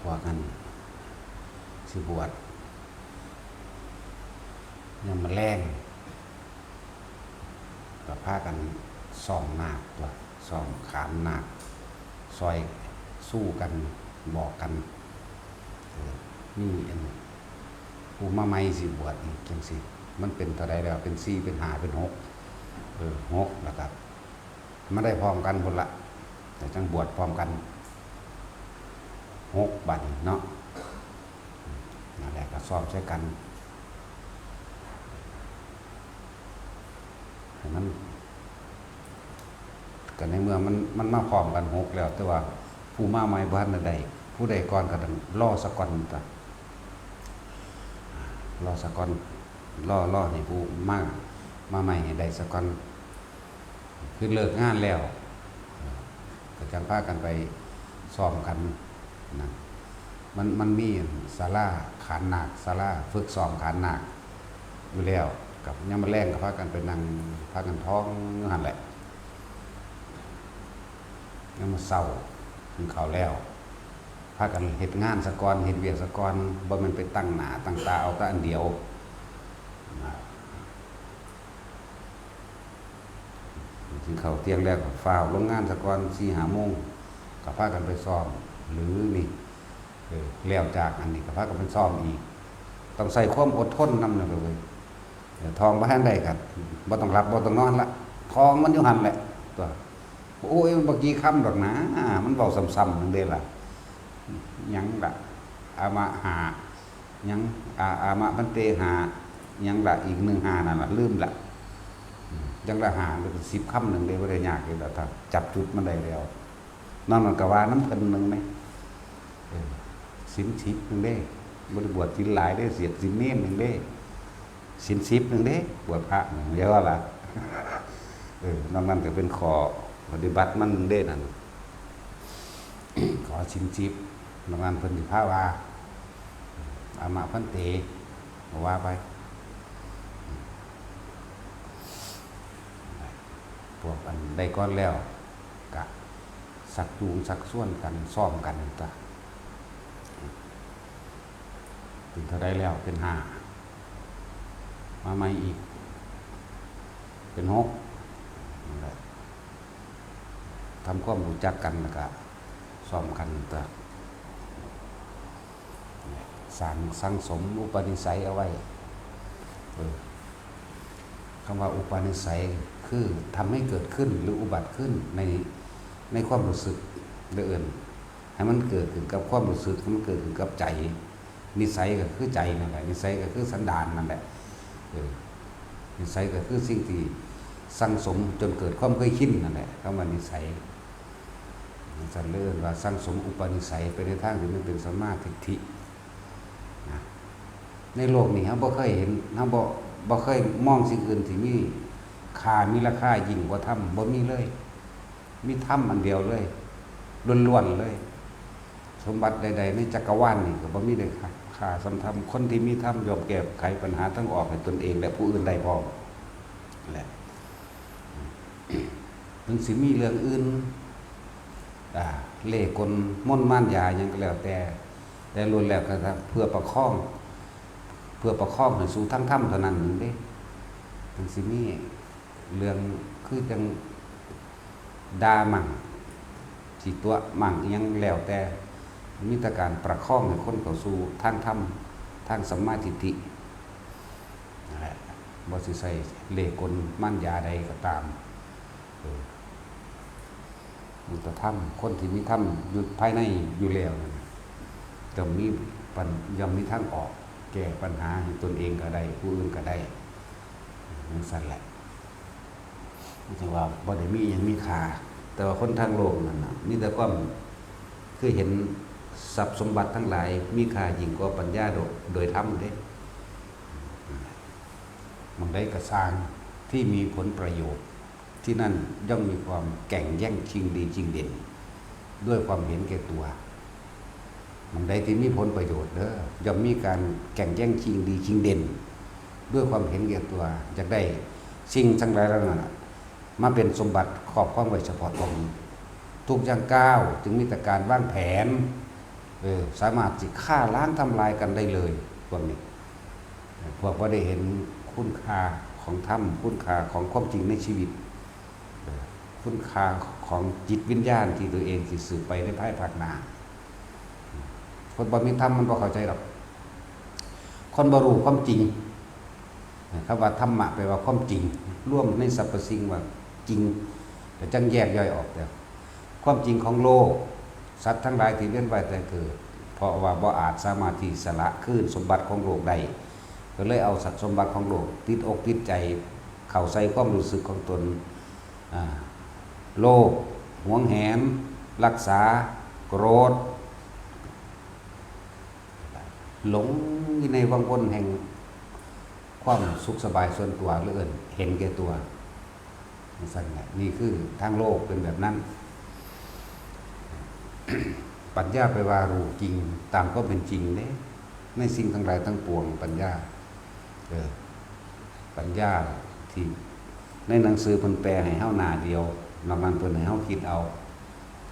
พวกกันสิบวชยังมาแรงก็พากันส่องนาคตัวส่องขามนาคซอยสู้กันบอกกันนี่อันผู้มาไม่สิบวชนี่จังสิมันเป็นเท่าไรแล้วเป็น4เป็น5เป็น6 6แล้วครับไม่ได้พร้อมกันหมดละแต่จังบวชพร้อมกัน6 บัดเนาะนั่นแหละก็ซ้อมใช้กันมันกันในเมื่อมันมาพร้อมกัน6แล้วแต่ว่าผู้มาใหม่บ้านใดผู้ใดก่อนก็ต้องรอสักก่อนจ้ะรอสักก่อนรอให้ผู้มาใหม่ให้ได้สักก่อนคือเลิกงานแล้วก็จังพากันไปซ้อมกันนะมันมีศาลาขานนาคศาลาฝึกซ้อมขานนาคอยู่แล้วกับยังมาแรงกับพากันไปนั่งพากันท้องนั่นแหละยังมาเศร้าถึงเขาแล้วพากันเฮ็ดงานสะกอนเฮ็ดเวียกสะกอนบ่แม่นไปตั้งหน้าตั้งตาเอาแต่อันเดียวถึงเขาเตียงแล้วก็ฝ้าวลงงานสะกอน 4-5 โมงก็พากันไปซ้อมหรือนี่แล้วจากอันนี้ก็พากันไปซ้อมอีกต้องใส่ความอดทนนำเลยทองบ่ทันได้ครับบ่ต้องรับบ่ต้องนอนละทองมันอยู่หั่นแหละตัวโอ้ยมันบ่กี่คำดอกนะมันเว้าซ้ำๆจังได๋ล่ะหยังล่ะอามะหาหยังอามะพันเตหาหยังล่ะอีก1 หานั่นล่ะลืมล่ะจังละหาเป็น10 คำนึงเด้บ่ได้ยากเลยล่ะถ้าจับจุดมันได้แล้วนั่นมันก็ว่าน้ำเพิ่นนึงไหมศีล10นึงเด้บ่ได้บวชศีลหลายเด้เสียศีลเน้นนึงเด้ศีล10นึงเด้บวชพระเยอะล่ะนอกนั้นก็เป็นข้อปฏิบัติมันนึงเด้นั่นขอศีล10นอกนั้นเพิ่นสิพาว่าอามะพันเตว่าไปพวกอันได้ก้อนแล้วกะสักจูงสักส่วนกันซ้อมกันต่างเป็นเท่าไรแล้วเป็น5มาใหม่อีกเป็น6ทำความรู้จักกันแล้วก็ซ้อมกันต่างสังสมอุปนิสัยเอาไว้คำว่าอุปนิสัยคือทำให้เกิดขึ้นหรืออุบัติขึ้นในความรู้สึกเดินให้มันเกิดขึ้นกับความรู้สึกมันเกิดขึ้นกับใจนิสัยก็คือใจนั่นแหละนิสัยก็คือสันดานนั่นแหละนิสัยก็คือสิ่งที่สั่งสมจนเกิดความเคยชินนั่นแหละคำว่านิสัยสันเลื่อนว่าสั่งสมอุปนิสัยไปในทางที่มันเป็นสัมมาทิฏฐิในโลกนี้เราบ่เคยเห็นเราบ่เคยมองสิ่งอื่นที่มีค่ามีราคายิ่งกว่าธรรมบ่มีเลยมีธรรมอันเดียวเลยล้วนๆเลยสมบัติใดๆในจักรวาลนี่ก็บ่มีได้ค่าสำธรรมคนที่มีธรรมยอมแก้ไขปัญหาทั้งออกให้ตนเองและผู้อื่นได้พร้อมแหละถึงสิมีเรื่องอื่นเล่ห์กลมนต์ม่านยาหยังก็แล้วแต่ล้วนแล้วก็เพื่อประคองให้สู่ทั้งธรรมเท่านั้นเด้ถึงสิมีเรื่องคือจังดามั่งสิตัวมั่งยังแล้วแต่มีแต่การประคองให้คนเข้าสู่ทางธรรมทางสัมมาทิฏฐินั่นแหละบ่สิใส่เล่ห์กลม่านยาใดก็ตามมุตธรรมคนที่มีธรรมอยู่ภายในอยู่แล้วจะมีย่อมมีทางออกแก้ปัญหาให้ตนเองก็ได้ผู้อื่นก็ได้นั่นสั่นแหละไม่ใช่ว่าบ่ได้มีอย่างมีค่าแต่ว่าคนทางโลกนั่นน่ะมีแต่ความคือเห็นทรัพย์สมบัติทั้งหลายมีค่ายิ่งกว่าปัญญาโดยธรรมเด้มันได้กระสร้างที่มีผลประโยชน์ที่นั่นย่อมมีความแข่งแย่งชิงดีชิงเด่นด้วยความเห็นแก่ตัวมันได้ที่มีผลประโยชน์เด้อย่อมมีการแข่งแย่งชิงดีชิงเด่นด้วยความเห็นแก่ตัวอยากได้สิ่งทั้งหลายแล้วนั่นมาเป็นสมบัติครอบครองไว้เฉพาะตนทุกอย่างก้าวจึงมีแต่การวางแผน สามารถสิฆ่าล้างทำลายกันได้เลยพวกนี้พวกว่าได้เห็นคุณค่าของธรรมคุณค่าของความจริงในชีวิตคุณค่าของจิตวิญญาณที่ตัวเองสิสืบไปในภายภาคหน้าคนบ่มีธรรมมันบ่เข้าใจหรอกคนบ่รู้ความจริงคำว่าธรรมะแปลว่าความจริงร่วมในสรรพสิ่งว่าจริงแต่จังแยกย่อยออกแต่ความจริงของโลกสัตว์ทั้งหลายที่เวียนว่ายแต่เกิดเพราะว่าบ่อาจสามารถที่สละคืนสมบัติของโลกได้ก็เลยเอาสมบัติของโลกติดอกติดใจเข้าใส่ความรู้สึกของตนโลภหวงแหนรักษาโกรธหลงอยู่ในวังวนแห่งความสุขสบายส่วนตัวหรือเห็นแก่ตัวสั่นแหละนี่คือทางโลกเป็นแบบนั้น ปัญญาไปว่ารู้จริงตามก็เป็นจริงเนี่ยในสิ่งทั้งหลายทั้งปวงปัญญาปัญญาที่ในหนังสือเพิ่นแปลให้เฮาหน้าเดียวนอกนั้นเพิ่นให้เฮาคิดเอา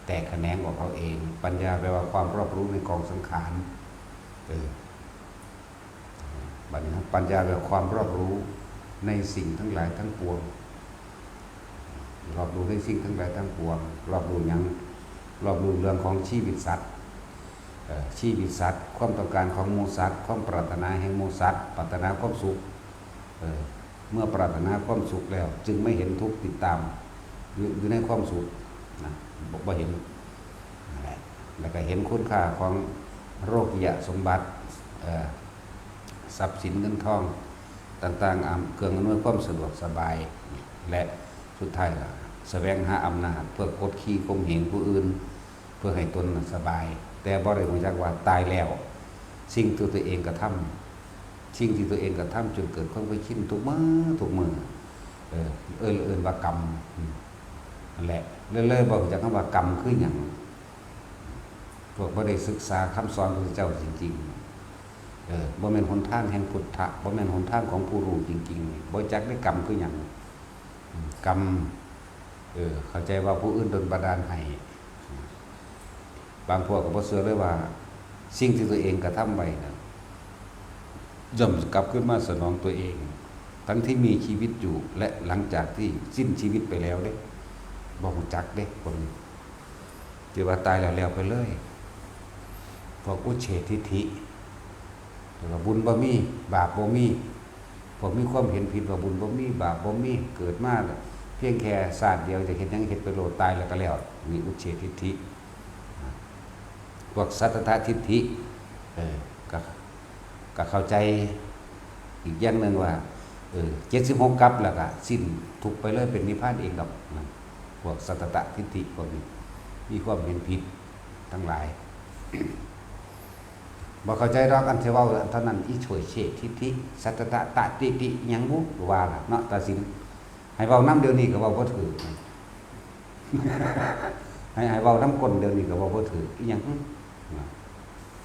แตกแขนงออกเอาเองปัญญาแปลว่าความรอบรู้ในกองสังขารบัดนี้ปัญญาแปลว่าความรอบรู้ในสิ่งทั้งหลายทั้งปวงรอบรู้ในสิ่งทั้งหลายทั้งปวงรอบรู้หยังรอบรู้เรื่องของชีวิตสัตว์ชีวิตสัตว์ความต้องการของหมู่สัตว์ความปรารถนาแห่งหมู่สัตว์ปรารถนาความสุขเมื่อปรารถนาความสุขแล้วจึงไม่เห็นทุกข์ติดตามอยู่ในความสุขนะบอกว่าเห็นแล้วก็เห็นคุณค่าของโลกียสมบัติทรัพย์สินเงินทองต่างๆเครื่องอำนวยความสะดวกสบายและสุดท้ายแสวงหาอำนาจเพื่อกดขี่ข่มเหงผู้อื่นเพื่อให้ตนสบายแต่บ่ได้รู้จักว่าตายแล้วสิ่งที่ตัวเองกระทำสิ่งที่ตัวเองกระทำจนเกิดความไปชินทุกมือว่ากรรมนั่นแหละเรื่อยๆบอกจากคำว่ากรรมคืออย่างพวกบ่ได้ศึกษาคำสอนของพระเจ้าจริงๆบ่แม่นหนทางแห่งพุทธะบ่แม่นหนทางของผู้รู้จริงๆบ่จักได้กรรมคืออย่างกรรมเข้าใจว่าผู้อื่นดลบันดาลให้บางพวกก็บ่เชื่อเลยว่าสิ่งที่ตัวเองกระทำไว้นะย่อมกลับขึ้นมาสนองตัวเองทั้งที่มีชีวิตอยู่และหลังจากที่สิ้นชีวิตไปแล้วเด้บ่รู้จักเด้คนที่ว่าตายแล้วไปเลยพวกอุเฉททิฏฐิว่าบุญบ่มีบาปบ่มีพวกมีความเห็นผิดว่าบุญบ่มีบาปบ่มีเกิดมาเพียงแค่ศาสตร์เดียวจะเห็นยังเห็นไปโลดตายแล้วก็แล้วมีอุเฉททิฏฐิพวกสัตตทิฏฐิก็เข้าใจอีกอย่างหนึ่งว่า76กับแล้วก็สิ้นทุกไปเลยเป็นนิพพานเองดอกพวกสัตตทิฏฐิพวกนี้มีความเห็นผิดทั้งหลายบ่เข้าใจดอกอันที่เว้าเท่านั้นอีช่วยเฉททิฏฐิสัตตตะติติหยังบ่ว่าล่ะเนาะตัดสินให้เว้านำเดี๋ยวนี้ก็เว้าบ่ถูกให้เว้านำคนเดี๋ยวนี้ก็เว้าบ่ถูกอีหยัง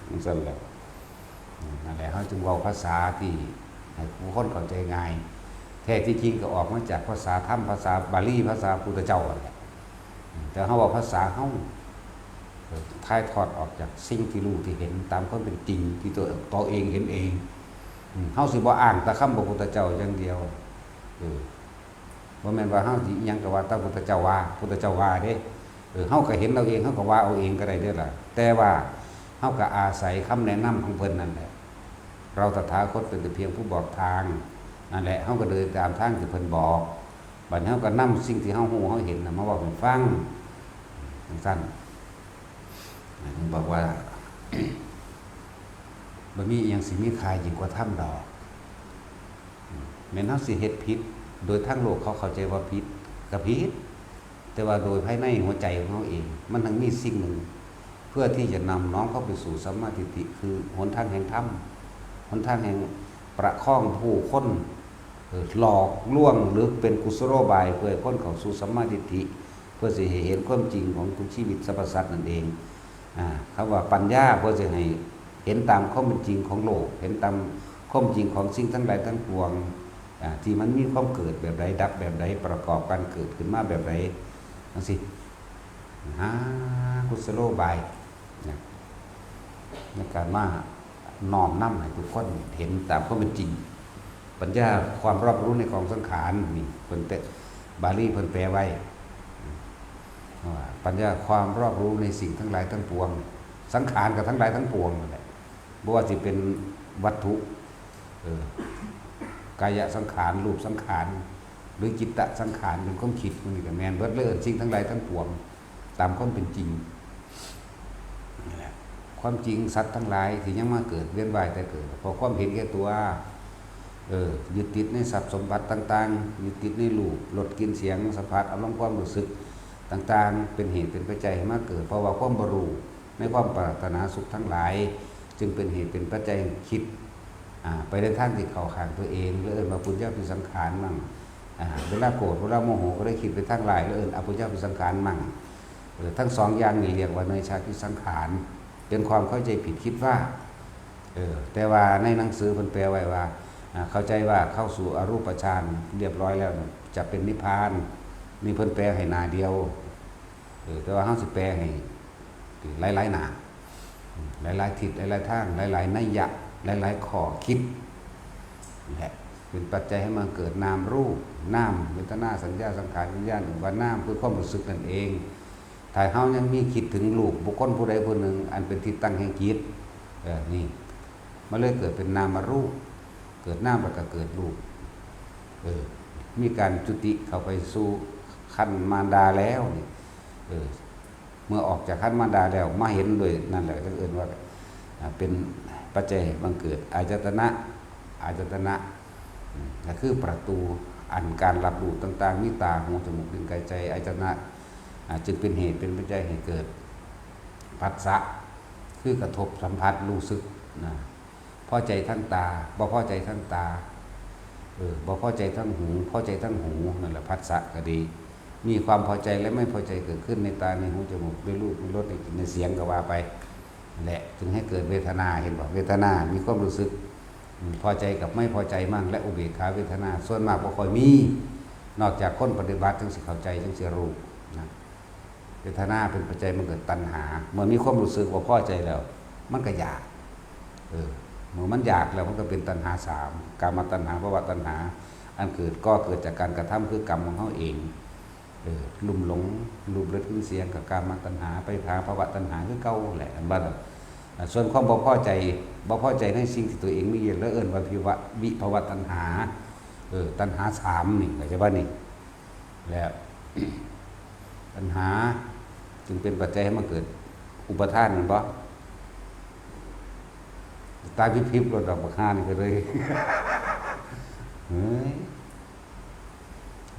มันซั่นแหละนั่นแหละเขาจึงเว้าภาษาที่ให้ผู้คนเข้าใจง่ายแท้ที่จริงก็ออกมาจากภาษาธรรมภาษาบาลีภาษาพุทธเจ้านั่นแหละแต่เฮาเว้าภาษาเฮาถ่ายทอดออกจากสิ่งที่รู้ที่เห็นตามความเป็นจริงที่ตัวเองเห็นเองเฮาสิบ่อ้างแต่คำพระพุทธเจ้าอย่างเดียวบ่แม่นว่าเฮาสิอิหยังก็ว่าแต่พุทธเจ้าว่าพุทธเจ้าว่าเด้เฮาก็เห็นเอาเองเฮาก็ว่าเอาเองก็ได้เด้อล่ะแต่ว่าเฮาก็อาศัยคำแนะนำของเพิ่นนั่นแหละเราตถาคตเป็นแต่เพียงผู้บอกทางนั่นแหละเฮาก็เดินตามทางที่เพิ่นบอกบัดนี้เฮาก็นำสิ่งที่เฮาฮู้เฮาเห็นน่ะมาเว้าให้ฟังสั้นบอกว่า บ่มีอิหยังสิมีค่ายิ่งกว่าธรรมดอกแม้นเฮาสิเฮ็ดผิดโดยทางโลกเขาเข้าใจว่าผิดก็ผิดแต่ว่าโดยภายในหัวใจของเฮาเองมันทั้งมีสิ่งหนึ่งเพื่อที่จะนำน้องเข้าไปสู่สัมมาทิฏฐิคือหนทางแห่งธรรมหนทางแห่งประคองผู้คนหลอกลวงหรือเป็นกุศโลบายเพื่อให้คนเข้าสู่สัมมาทิฏฐิเพื่อสิให้เห็นความจริงของทุกชีวิตสรรพสัตว์นั่นเองคำว่าปัญญาเพื่อจะให้เห็นตามความเป็นจริงของโลกเห็นตามความจริงของสิ่งทั้งหลายทั้งปวงที่มันมีความเกิดแบบใดดับแบบใดประกอบกันเกิดขึ้นมาแบบใดนั่นสิกุศโลบาย ในการมาน้อมนำให้ทุกคนเห็นตามความเป็นจริงปัญญาความรอบรู้ในกองสังขารนี่เพิ่นแต่บาลีเพิ่นแปลไว้ว่าปัญญาความรอบรู้ในสิ่งทั้งหลายทั้งปวงสังขารกับทั้งหลายทั้งปวงนั่นแหละบ่ว่าสิเป็นวัตถุกายสังขารรูปสังขารหรือจิตตสังขารเป็นความคิดมันนี่ก็แม่นเบิดเลยสิ่งทั้งหลายทั้งปวงตามความเป็นจริงนี่แหละความจริงสัตว์ทั้งหลายที่ยังมาเกิดเวียนว่ายแต่เกิดเพราะความเห็นแก่ตัวยึดติดในทรัพย์สมบัติต่างๆยึดติดในรูปรสกลิ่นเสียงสัมผัสอารมณ์ความรู้สึกต่างๆเป็นเหตุเป็นปัจจัยให้มาเกิดเพราะว่าความบ่รู้ในความปรารถนาสุขทั้งหลายจึงเป็นเหตุเป็นปัจจัยคิดไปในทางที่เข้าข้างตัวเองแล้วเอิ้นว่าปุญญาภิสังขารมั่งเวลาโกรธเวลาโมโหก็ได้คิดไปทางหลายแล้วเอิ้นอปุญญาภิสังขารมั่งทั้งสองอย่างนี้เรียกว่าเนยชาภิสังขารเป็นความเข้าใจผิดคิดว่าแต่ว่าในหนังสือเพิ่นแปลไว้ว่าเข้าใจว่าเข้าสู่อรูปฌานเรียบร้อยแล้วจะเป็นนิพพานนี่เพิ่นแปลให้หน้าเดียวแต่ว่าเฮาสิแปลให้หลายๆหน้าหลายๆทิศหลายๆทางหลายๆนัยยะหลายๆข้อคิดแหละเป็นปัจจัยให้มันเกิดนามรูปนามเวทนาสัญญาสังขารวิญญาณว่านามคือความรู้สึกนั่นเองถ้าเฮายังมีคิดถึงรูปบุคคลผู้ใดผู้หนึ่งอันเป็นที่ตั้งแห่งจิตนี่มันเลยเกิดเป็นนามรูปเกิดนามแล้วก็เกิดรูปมีการจุติเข้าไปสู่ขั้นมารดาแล้วนี่เมื่อออกจากขั้นมารดาแล้วมาเห็นโดยนั่นแหละก็เอิ้นว่าเป็นปัจจัยบังเกิดอายตนะก็คือประตูอันการรับรู้ต่างๆมีตาหูจมูกลิ้นกายใจอายตนะจึงเป็นเหตุเป็นปัจจัยให้เกิดผัสสะคือกระทบสัมผัสรู้สึกนะพอใจทั้งตาบ่พอใจทั้งตาบ่พอใจทั้งหูพอใจทั้งหูนั่นแหละผัสสะก็ดีมีความพอใจและไม่พอใจเกิดขึ้นในตาในหูจมูกในรูปในรสในเสียงก็ว่าไปแหละจึงให้เกิดเวทนาเห็นบ่เวทนามีความรู้สึกพอใจกับไม่พอใจมั่งและอุเบกขาเวทนาส่วนมากบ่ค่อยมีนอกจากคนปฏิบัติถึงสิเข้าใจถึงสิรู้นะเวทนาเป็นปัจจัยมันเกิดตัณหาเมื่อมีความรู้สึกว่าพอใจแล้วมันก็อยากเมื่อมันอยากแล้วมันก็เป็นตัณหา3กามตัณหาภวตัณหาอันเกิดก็เกิดจากการกระทำคือกรรมของเขาเองลุ่มหลงรูปรสกลิ่นเสียงกับกามตัณหาไปหาภวตัณหาคือเก่าแหละบัดส่วนความบ่พอใจในสิ่งที่ตัวเองมีแล้วเอิ้นว่าวิภวตัณหาตัณหา3นี่เข้าใจบ่นี่แล้วตัณหาจึงเป็นปัจจัยให้มันเกิดอุปทานแม่นบ่ตายพิบๆรถดอกบักฮานี่ก็เลยเฮ้ย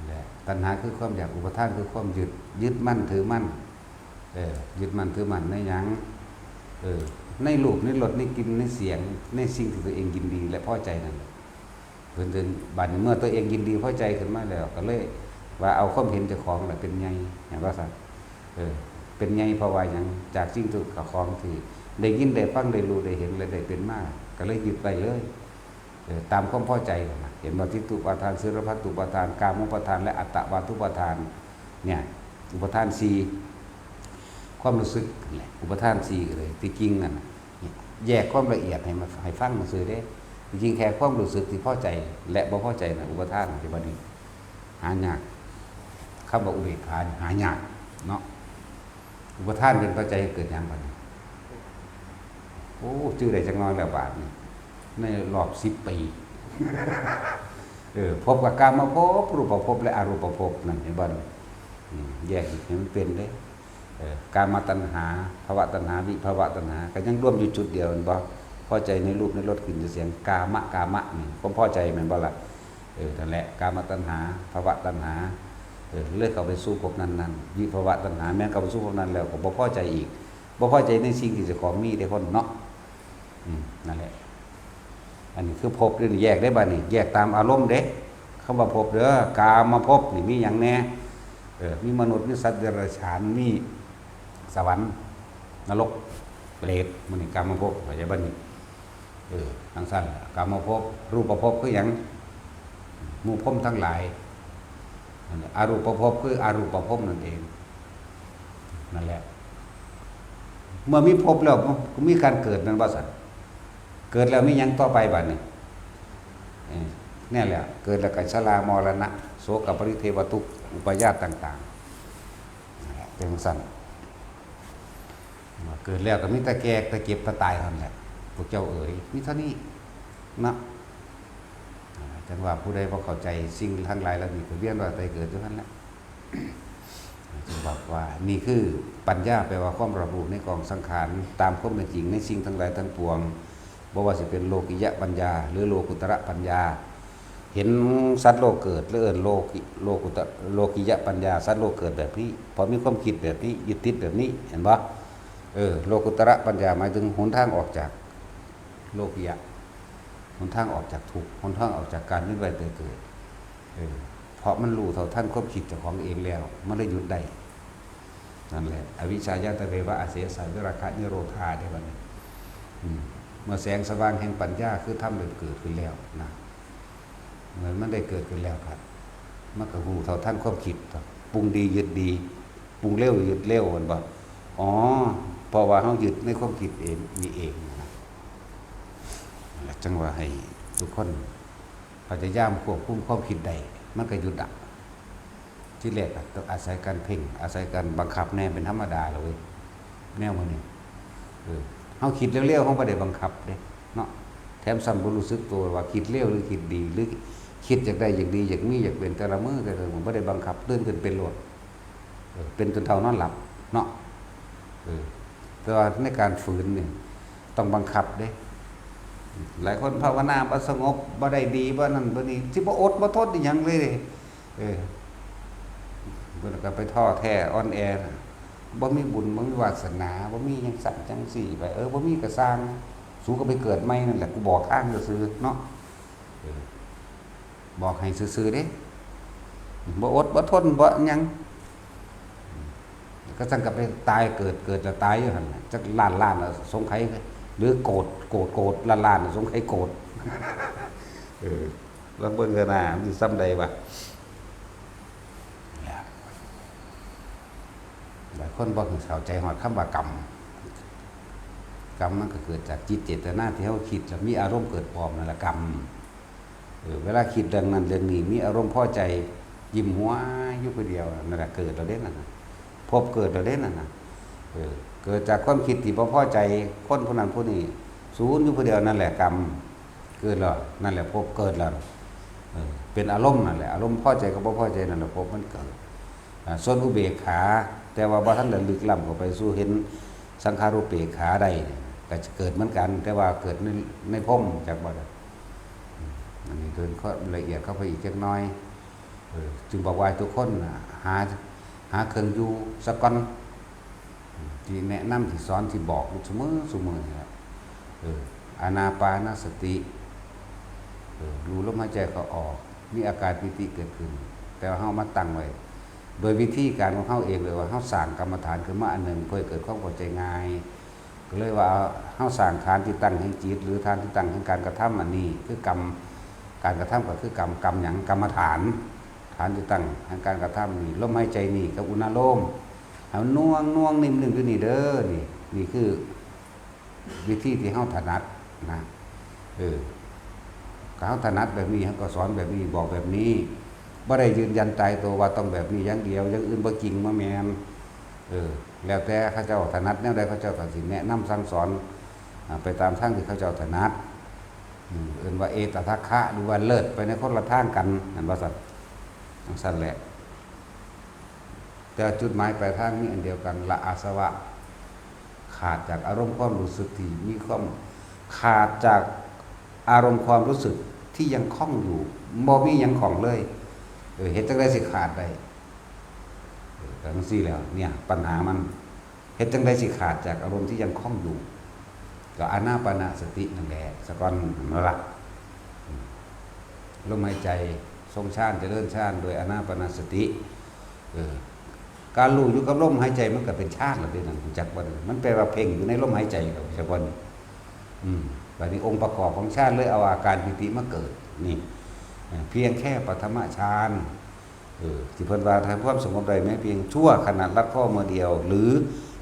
แหละตัณหาคือความอยากอุปทานคือความยึดมั่นถือมั่นยึดมั่นถือมั่นในหยังในรูปในรสในกลิ่นในเสียงในสิ่งที่ตัวเองยินดีและพอใจนั่นแหละเพิ่นถึงบัดนี้เมื่อตัวเองยินดีพอใจขึ้นมาแล้วก็เลยว่าเอาความเห็นเจ้าของน่ะเป็นใหญ่หยังว่าซั่นเป็นใหญ่เพราะว่าหยังจากสิ่งทุกของที่ได้ยินได้ฟังได้รู้ได้เห็นและได้เป็นมาก็เลยยึดไปเลยตามความพอใจนะเห็นว่าทิฏฐุปาทานศีลพัตตุปาทานกามุปาทานและอัตตวาทุปาทานเนี่ยอุปทาน4ความรู้สึกแหละอุปทาน4เลยที่จริงนั่นแยกความละเอียดให้ฟังหนังสือได้จริงแค่ความรู้สึกที่พอใจและบ่พอใจน่ะอุปทานที่บัดนี้หายากคำว่าอุเบกขาหายากเนาะอุปทานเป็นปัจจัยให้เกิดหยังบัดนี้โอ้ชื่อได้จักน้อยแล้วบาดนี้ในรอบ10 ปีพบกับกามภพรูปภพและอรูปภพนั่นเห็นบ่แยกอีกให้มันเป็นเด้กามตัณหาภวตัณหาวิภวตัณหาก็ยังรวมอยู่จุดเดียวนั่นบ่พอใจในรูปในรสกลิ่นเสียงกามะนี่ความพอใจแม่นบ่ล่ะนั่นแหละกามตัณหาภวตัณหาเลือกเข้าไปสู่ภพนั้นๆวิภวตัณหาแม้เข้าไปสู่ภพนั้นแล้วก็บ่พอใจอีกบ่พอใจในสิ่งที่เจ้าของมีได้คนเนาะนั่นแหละอันนี้คือภพนี่แยกได้บ่นี่แยกตามอารมณ์เด้คำว่าภพเด้อกามภพนี่มีหยังแน่มีมนุษย์มีสัตว์เดรัจฉานมีสวรรค์นรกเปรตมันนี่กามภพเข้าใจบ่นี่ทั้งสั้นกามภพรูปภพคือหยังหมู่ภพทั้งหลายนั่นแหละอรูปภพคืออรูปภพนั่นเองนั่นแหละ เมื่อมีภพแล้วก็มีการเกิดนั่นว่าสัตว์เกิดแล้วมีหยังต่อไปบัดนี้เนี่ยแหละเกิดแล้วก็ชรามรณะโสกปริเทวทุกข์อุปาญาตต่างๆเป็นสั่นเกิดแล้วก็มีแต่แก่แต่เก็บแต่ตายเท่านั้นแหละพวกเจ้าเอ๋ยมีเท่านี้นะจังว่าผู้ใดบ่เข้าใจสิ่งทั้งหลายแล้วนี่ก็เวียนว่าตายเกิดอยู่นั่นแหละจึงบอกว่านี่คือปัญญาแปลว่าความระบุในกองสังขารตามความเป็นจริงในสิ่งทั้งหลายทั้งปวงบ่ว่าสิเป็นโลกิยะปัญญาหรือโลกุตระปัญญาเห็นสัตว์โลกเกิดหรือโลกุตระโลกิยะปัญญาสัตว์โลกเกิดแบบนี้พอมีความคิดแบบนี้ยึดติดแบบนี้เห็นบ่โลกุตระปัญญาหมายถึงหนทางออกจากโลกิยะหนทางออกจากทุกข์หนทางออกจากการเวียนว่ายตายเกิดเพราะมันรู้เท่าทันความคิดเจ้าของเองแล้วมันได้หยุดได้นั่นแหละอวิชชายะตะเววะอาเสสะวิราคะนิโรธาได้บัดนี้เมื่อแสงสว่างแห่งปัญญาคือธรรมได้เกิดขึ้นแล้วนะเหมือนมันได้เกิดขึ้นแล้วครับมันก็รู้เท่าทันความคิดปรุงดียึดดีปรุงเร็วยึดเร็วมันบ่อ๋อเพราะว่าเฮายึดในความคิดเองนี่เองนะจังว่าให้ทุกคนพยายามควบคุมความคิดได้มันก็หยุดดับที่แรกต้องอาศัยการเพ่งอาศัยการบังคับแน่เป็นธรรมดาเลยแนวมันนี่เฮาคิดเร็วๆเฮาบ่ได้บังคับเด้เนาะแถมซ้ำบ่รู้สึกตัวว่าคิดเร็วหรือคิดดีหรือคิดอยากได้อยากดีอยากมีอยากเป็นแต่ละมื้อแต่ละมื้อบ่ได้บังคับตื่นขึ้นเป็นโลดเป็นจนเท่านอนหลับเนาะแต่ว่าในการฝืนนี่ต้องบังคับเด้หลายคนภาวนาบ่สงบบ่ได้ดีบ่นั่นบ่นี่สิบ่อดบ่ทนอีหยังเลยเเพิ่นก็ไปท้อแท้อ่อนแอบ่มีบุญบ่มีวาสนาบ่มีหยังสั่นจังซี่ไปบ่มีก็สร้างสู้ก็ไปเกิดใหม่นั่นแหละกูบอกทางซื่อๆเนาะบอกให้ซื่อๆเด้บ่อดบ่ทนบ่หยังก็สั่งกับไปตายเกิดแล้วตายอยู่หั่นน่ะจักล้านๆน่ะสงไขหรือโกรธล้านๆน่ะสงไขโกรธลองเบิ่งกันน่ะมันสิซ้ำใดวะหลายคนบ่เข้าใจฮอดคำว่ากรรมมันก็เกิดจากจิตเจตนาที่เฮาคิดแล้วมีอารมณ์เกิดพร้อมนั่นแหละกรรมเวลาคิดเรื่องนั้นเรื่องนี้มีอารมณ์พอใจยิ้มหัวอยู่ผู้เดียวนั่นแหละเกิดแล้วเด้นั่นน่ะพบเกิดแล้วเด้นั่นน่ะเกิดจากความคิดที่บ่พอใจคนผู้นั้นผู้นี้ศูนย์อยู่ผู้เดียวนั่นแหละกรรมเกิดแล้วนั่นแหละพบเกิดแล้วเป็นอารมณ์นั่นแหละอารมณ์พอใจกับบ่พอใจนั่นแหละพบมันเกิดส่วนอุเบกขาแต่ว่าบ่ทันได้ลึกล้ำเข้าไปสู่เห็นสังขารุปเบกขาได้ก็จะเกิดเหมือนกันแต่ว่าเกิดในพรหมจากบ่ได้อันนี้เดินข้อละเอียดเข้าไปอีกจักหน่อยจึงบอกว่าทุกคนหาเครื่องอยู่สักก่อนที่แนะนำที่สอนที่บอกเสมอนี่แหละอานาปานสติรู้ลมหายใจเข้าออกมีอาการปิติเกิดขึ้นแต่ว่าเฮามาตั้งไว้โดยวิธีการของเฮาเองเลยว่าเฮาสร้างกรรมฐานขึ้นมาอันหนึ่งเพื่อเกิดความเข้าใจง่ายก็เลยว่าเฮาสร้างฐานที่ตั้งแห่งจิตหรือฐานที่ตั้งแห่งการกระทำอันนี้คือกรรมการกระทำก็คือกรรมหยังกรรมฐานที่ตั้งแห่งการกระทำนี่ลมหายใจนี่กับอุณาโลมเอาน่วงนิ่มอยู่นี่เด้อนี่คือวิธีที่เฮาถนัดนะเขาถนัดแบบนี้ก็สอนแบบนี้บอกแบบนี้บ่ได้ยืนยันตายตัวว่าต้องแบบนี้อย่างเดียวอย่างอื่นบ่จริงบ่แม่นแล้วแต่เขาเจ้าถนัดแนวใดเขาเจ้าก็สิแนะนำสั่งสอนไปตามทางที่เขาเจ้าถนัดเอิ้นว่าเอตทัคคะหรือว่าเลิศไปในคนละทางกันนั่นว่าซั่นจังซั่นแหละแต่จุดหมายปลายทางมีอันเดียวกันละอาสวะขาดจากอารมณ์ความรู้สึกที่มีความขาดจากอารมณ์ความรู้สึกที่ยังคล่องอยู่บ่มีหยังของเลยเฮ็ดจังได๋สิขาดได้จังซี่แล้วเนี่ยปัญหามันเฮ็ดจังได๋สิขาดจากอารมณ์ที่ยังคล่องอยู่ก็อานาปานสตินั่นแหละสะก่อนนั่นล่ะลมหายใจทรงฌานเจริญฌานโดยอานาปานสติการรู้อยู่กับลมหายใจมันก็เป็นฌานแล้วเด้นั่นจักบ่มันแปลว่าเพ่งอยู่ในลมหายใจแล้วจักบ่บัดนี้องค์ประกอบของฌานเลยเอาอาการปิติมาเกิดนี่เพียงแค่ปฐมฌานที่เพิ่นว่าทำความสงบได้แม้เพียงชั่วขณะลัดข้อมือเดียวหรือ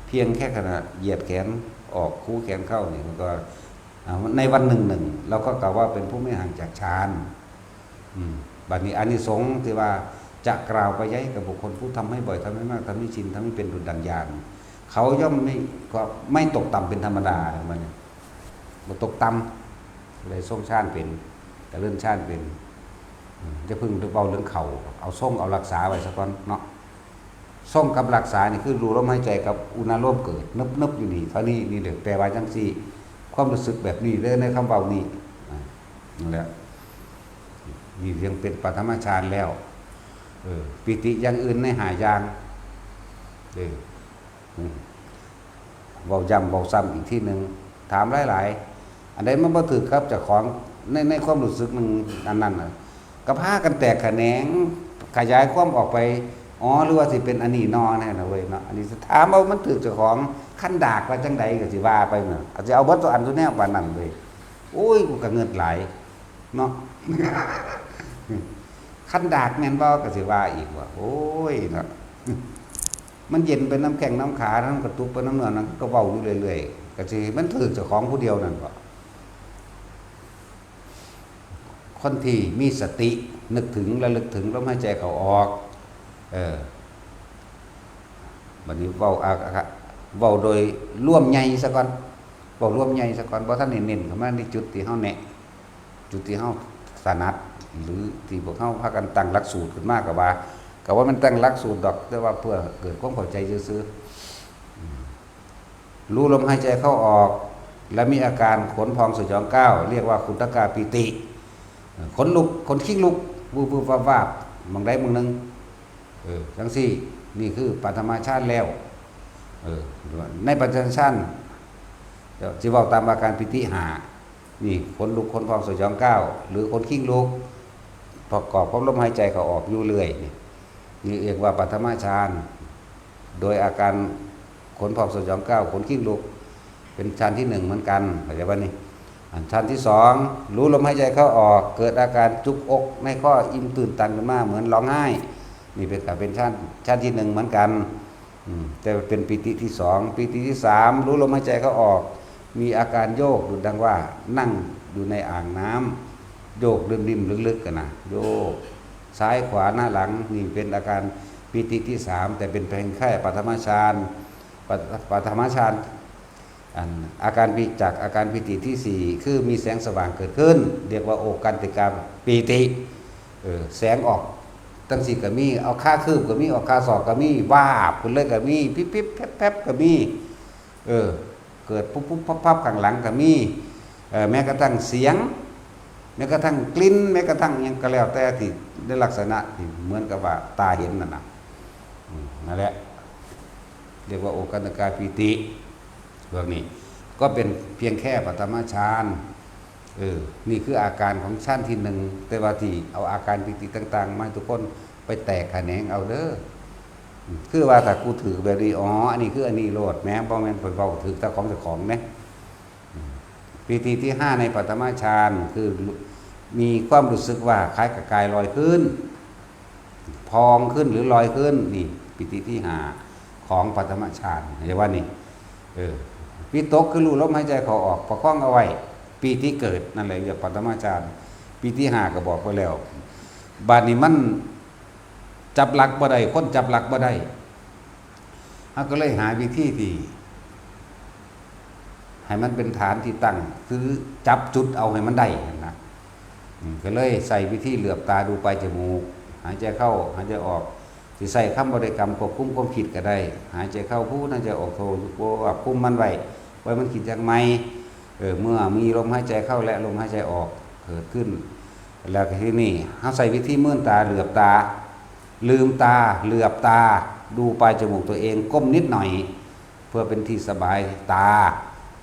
เพียงแค่ขณะเหยียดแขนออกคู่แขนเข้านี่มันก็ในวันหนึ่งเราก็กล่าวว่าเป็นผู้ไม่ห่างจากฌานบัดนี้อานิสงส์ที่ว่าจะกล่าวไปย้ายกับบุคคลผู้ทำให้บ่อยทำให้มากทำให้ชินทำให้เป็นดุจดังยานเขาย่อมไม่ตกต่ำเป็นธรรมดามันบ่ตกต่ำเลยส่งชาติเป็นแต่เลื่อนชาติเป็นจะพึ่งเบาเรื่องเข่าเอาส่งเอารักษาไว้สักก่อนเนาะส่งกับรักษานี่คือรู้ลมหายใจกับอุณหภูมิเกิดนึบอยู่นี่เท่านี้นี่เด็กแปลว่าจังซี่ความรู้สึกแบบนี้เลยในคำเบานี้นั่นแหละนี่ยังเป็นปฐมฌานแล้วปิติอย่างอื่นในหายางเบาย้ำเบาซ้ำอีกที่หนึ่งถามหลายๆอันใดมันบ่ถือครับจากของในความรู้สึกนึงอันนั้นน่ะก็พากันแตกแขนงขยายความออกไปหรือว่าสิเป็นอันนี้นอแน่นะเว้ยเนาะอันนี้ถามเอามันถือจากของขั้นดากว่าจังใดก็สิว่าไปเนาะอาจจะเอาเบิดตัวอันตัวแนวปานนั้นเลยโอ้ยกูก็เงินหลายเนาะขั้นดากแม่นบ่ก็สิว่าอีกว่าโอ้ยเนาะมันเย็นเป็นน้ำแข็งน้ำขาน้ำกระตุกเป็นน้ำเนื้อนั้นก็เว้าอยู่เรื่อยๆก็สิมันถือจากของผู้เดียวนั่นบ่คนที่มีสตินึกถึงระลึกถึงลมหายใจเข้าออกบัดนี้เว้าโดยร่วมใหญ่ซะก่อนเว้าร่วมใหญ่ซะก่อนบ่ทันเน้นเข้ามาในจุดที่เฮาแนะจุดที่เฮาถนัดหรือที่พวกเฮาพากันตั้งหลักสูตรขึ้นมาก็ว่ามันตั้งหลักสูตรดอกแต่ว่าเพื่อเกิดความเข้าใจซื่อๆรู้ลมหายใจเข้าออกและมีอาการขนพองสยองก้าวเรียกว่าขุทกาปิติขนลุกขนขิ้งลุกวูบๆวาบๆบางใดบางนึงจังซี่นี่คือปฐมฌานแล้วในปฐมฌานสิเว้าตามอาการปิติ5นี่ขนลุกขนพองสยองก้าวหรือขนขิ้งลุกประกอบกับลมหายใจเข้าออกอยู่เรื่อยนี่เรียกว่าปฐมฌานโดยอาการขนพองสยองก้าวขนขิ้งลุกเป็นฌานที่1เหมือนกันเข้าใจบ่นี่ชั้นที่2รู้ลมหายใจเข้าออกเกิดอาการจุกอกในข้ออิ่มตื่นตันขึ้นมาเหมือนร้องไห้นี่เป็นชั้นที่1เหมือนกันแต่เป็นปิติที่2ปิติที่3รู้ลมหายใจเข้าออกมีอาการโยกดูดังว่านั่งอยู่ในอ่างน้ำโยกริมๆลึกๆกันนะโยกซ้ายขวาหน้าหลังนี่เป็นอาการปิติที่3แต่เป็นเพียงแค่ปฐมฌานปฐมฌานอาการจากอาการปิติที่4คือมีแสงสว่างเกิดขึ้นเรียกว่าโอกันติกาปิติแสงออกตั้งสี่ก็มีเอาค่าคืบก็มีเอาค่าศอกก็มีวาบขึ้นเลยก็มีปิ๊บๆแป๊บๆก็มีเกิดปุ๊บๆพับๆข้างหลังก็มีแม้กระทั่งเสียงแม้กระทั่งกลิ่นแม้กระทั่งยังก็แล้วแต่ที่ในลักษณะที่เหมือนกับว่าตาเห็นนั่นน่ะนั่นแหละเรียกว่าโอกันติกาปิติพวกนี้ก็เป็นเพียงแค่ปฐมฌานนี่คืออาการของฌานที่1แต่ว่าที่เอาอาการปิติต่างๆมาให้ทุกคนไปแตกแขนงเอาเด้อคือว่าถ้ากูถือแบบนี้อันนี้คืออันนี้โลดแม้บ่แม่นเว้าถือแต่ของเจ้าของนะปิติที่5ในปฐมฌานคือมีความรู้สึกว่าคล้ายกับกายลอยขึ้นพองขึ้นหรือลอยขึ้นนี่ปิติที่5ของปฐมฌานเรียกว่านี่วิตกคือรู้ลมหายใจเข้าออกประคองเอาไว้ปีที่เกิดนั่นแหละเรียกปฐมฌานปีที่5ก็บอกไปแล้วบัดนี้มันจับหลักบ่ได้คนจับหลักบ่ได้เฮาก็เลยหาวิธีที่ให้มันเป็นฐานที่ตั้งคือจับจุดเอาให้มันได้นะก็เลยใส่วิธีเหลือบตาดูปลายจมูกหายใจเข้าหายใจออกสิใส่คำบริกรรมควบคุมความคิดก็ได้หายใจเข้าพูดหายใจออกโทควบคุมมันไว้มันคิดจังไหมเมื่อมีลมหายใจเข้าและลมหายใจออกเกิดขึ้นแล้วที่นี่เฮาใส่วิธีมื่นตาเหลือบตาลืมตาเหลือบตาดูปลายจมูกตัวเองก้มนิดหน่อยเพื่อเป็นที่สบายตา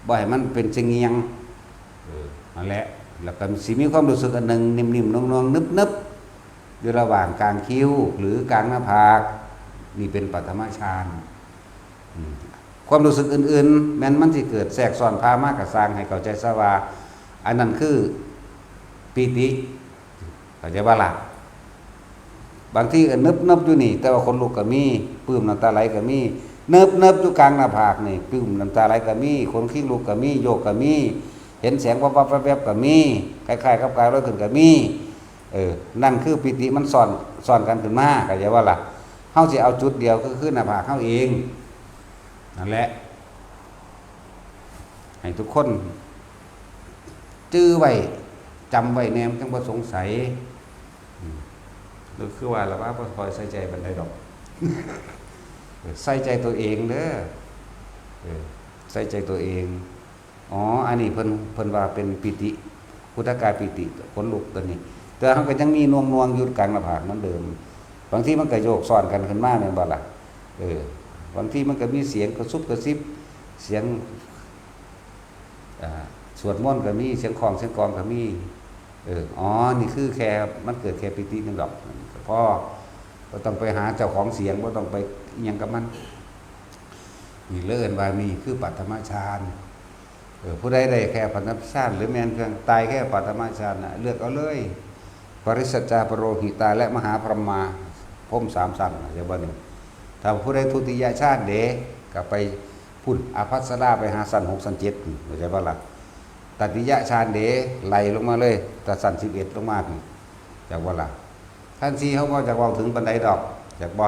บ่ให้มันเป็นเงียงนั่นแหละแล้วก็สิมีความรู้สึกอันนึงนิ่มๆนวลๆนึบๆอยู่ระหว่างกลางคิ้วหรือกลางหน้าผากนี่เป็นปฐมฌานความรู้สึกอื่นๆแม้นมันสิเกิดแทรกซ้อนพามากกับสร้างให้เข้าใจซะว่าอันนั้นคือปิติเข้าใจบ่ล่ะบางทีก็นึบๆอยู่นี่แต่ว่าคนลุกก็มีปลื้มน้ำตาไหลก็มี เนิบอยู่กลางหน้าผากนี่ปึ้มน้ำตาไหลก็มีคนขี้ลูกก็มีโยกก็มีเห็นแสงวับๆแวบๆก็มีคล้ายๆกับกายร้อยขึ้นก็มีนั่นคือปิติมันซ่อนกันขึ้นมาก็อย่าว่าล่ะเฮาสิเอาจุดเดียวคือหน้าผากเฮาเองนั่นแหละให้ทุกคนจื้อไว้จำไว้แนมจังบ่สงสัยหรือคือว่าล่ะว่าบ่คอยใส่ใจปานใดดอกใส่ใจตัวเองเด้อใส่ใจตัวเองอ๋ออันนี้เพิ่นว่าเป็นปิติพุทธกายปิติขนลุกตัวนี้แต่เฮาก็ยังมีนวงอยู่กลางหน้าผากเหมือนเดิมบางทีมันก็โยกซ้อนกันขึ้นมาแม่นบ่ล่ะบางทีมันก็มีเสียงกระซุบกระซิบเสียงสวดมนต์ก็มีเสียงคลองเสียงกลองก็มีอ๋อนี่คือแค่มันเกิดแค่ปิตินึงดอกพอบ่ต้องไปหาเจ้าของเสียงบ่ต้องไปอิหยังกับมันนี่เลิ่นว่ามีคือปัตตมฌานผู้ใดได้แค่ปัตตมฌานหรือแม่นเพียงตายแค่ปัตตมฌานน่ะเลือกเอาเลยปริสัจจาปโรหิตาและมหาพรหมาพรหม3สั่นอย่าบ่นี่ถ้าผู้ใดทุติยชาติเด้ก็ไปพุ่นอภัสราไปหาสั่น6สั่น7เข้าใจบ่ล่ะตติยฌานเด้ไหลลงมาเลยแต่สั่น11ลงมาพี่จักว่าล่ะท่าน4เฮาบ่จักเว้าถึงปานใดดอกจักบ่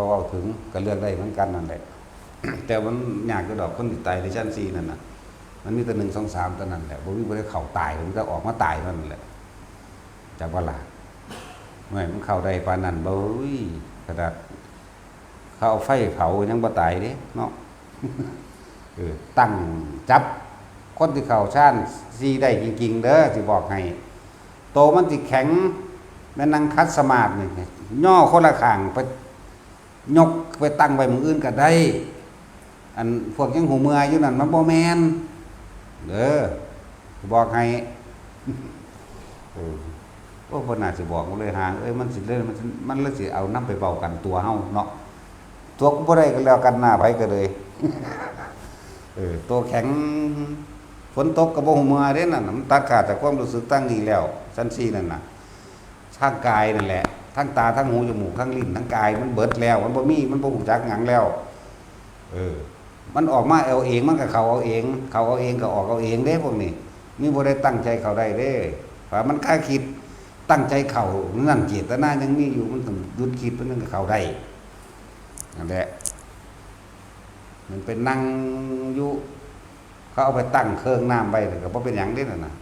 เว้าถึงก็เลือกได้เหมือนกันนั่นแหละ แต่มันยากอยู่ดอกคนที่ตายในชั้น4นั่นน่ะมันมีแต่1 2 3เท่านั้นแหละบ่มีผู้ใดเข้าตายมันก็ออกมาตายนั่นแหละจักว่าล่ะมันเข้าได้ปานนั้นบ่กระดาษเขาเอาไฟเผายังบ่ตายเด้เนาะ ตั้งจับคนที่เข้าชั้น4ได้จริงๆเด้อสิบอกให้โตมันสิแข็งแม่นั่งคัดสมาธินี่ย่อคนละข้างไปยกไปตั้งไว้หมู่อื่นก็ได้อันพวกยังหูเมื่อยอยู่นั่นมันบ่แม่นบอกให้โอ้บ่น่าสิบอกเลยห่างมันสิเลยมันเลยสิเอานำไปเว้ากันตัวเฮาเนาะตัวกูบ่ได้ก็แล้วกันหน้าไผก็เลยตัวแข็งฝนตกก็บ่หูเมื่อยเด้นั่นมันตัดขาดจากความรู้สึกตั้งนี้แล้วชั้น4นั่นน่ะทางกายนั่นแหละทั้งตาทั้งหูจมูกทั้งลิ้นทั้งกายมันเบิดแล้วมันบ่มีมันบ่ฮู้จักหยังแล้วมันออกมาเอาเองมันก็เข้าเอาเองก็ออกเอาเองเด้พวกนี้มีบ่ได้ตั้งใจเข้าได้เด้ถ้ามันคาคิดตั้งใจเข้านั่นเจตนายังมีอยู่มันต้องหยุดคิดมันก็เข้าได้นั่นแหละมันเป็นนั่งอยู่เขาเอาไปตั้งเครื่องน้ำไว้ก็บ่เป็นหยังเด้นั่นน่ะ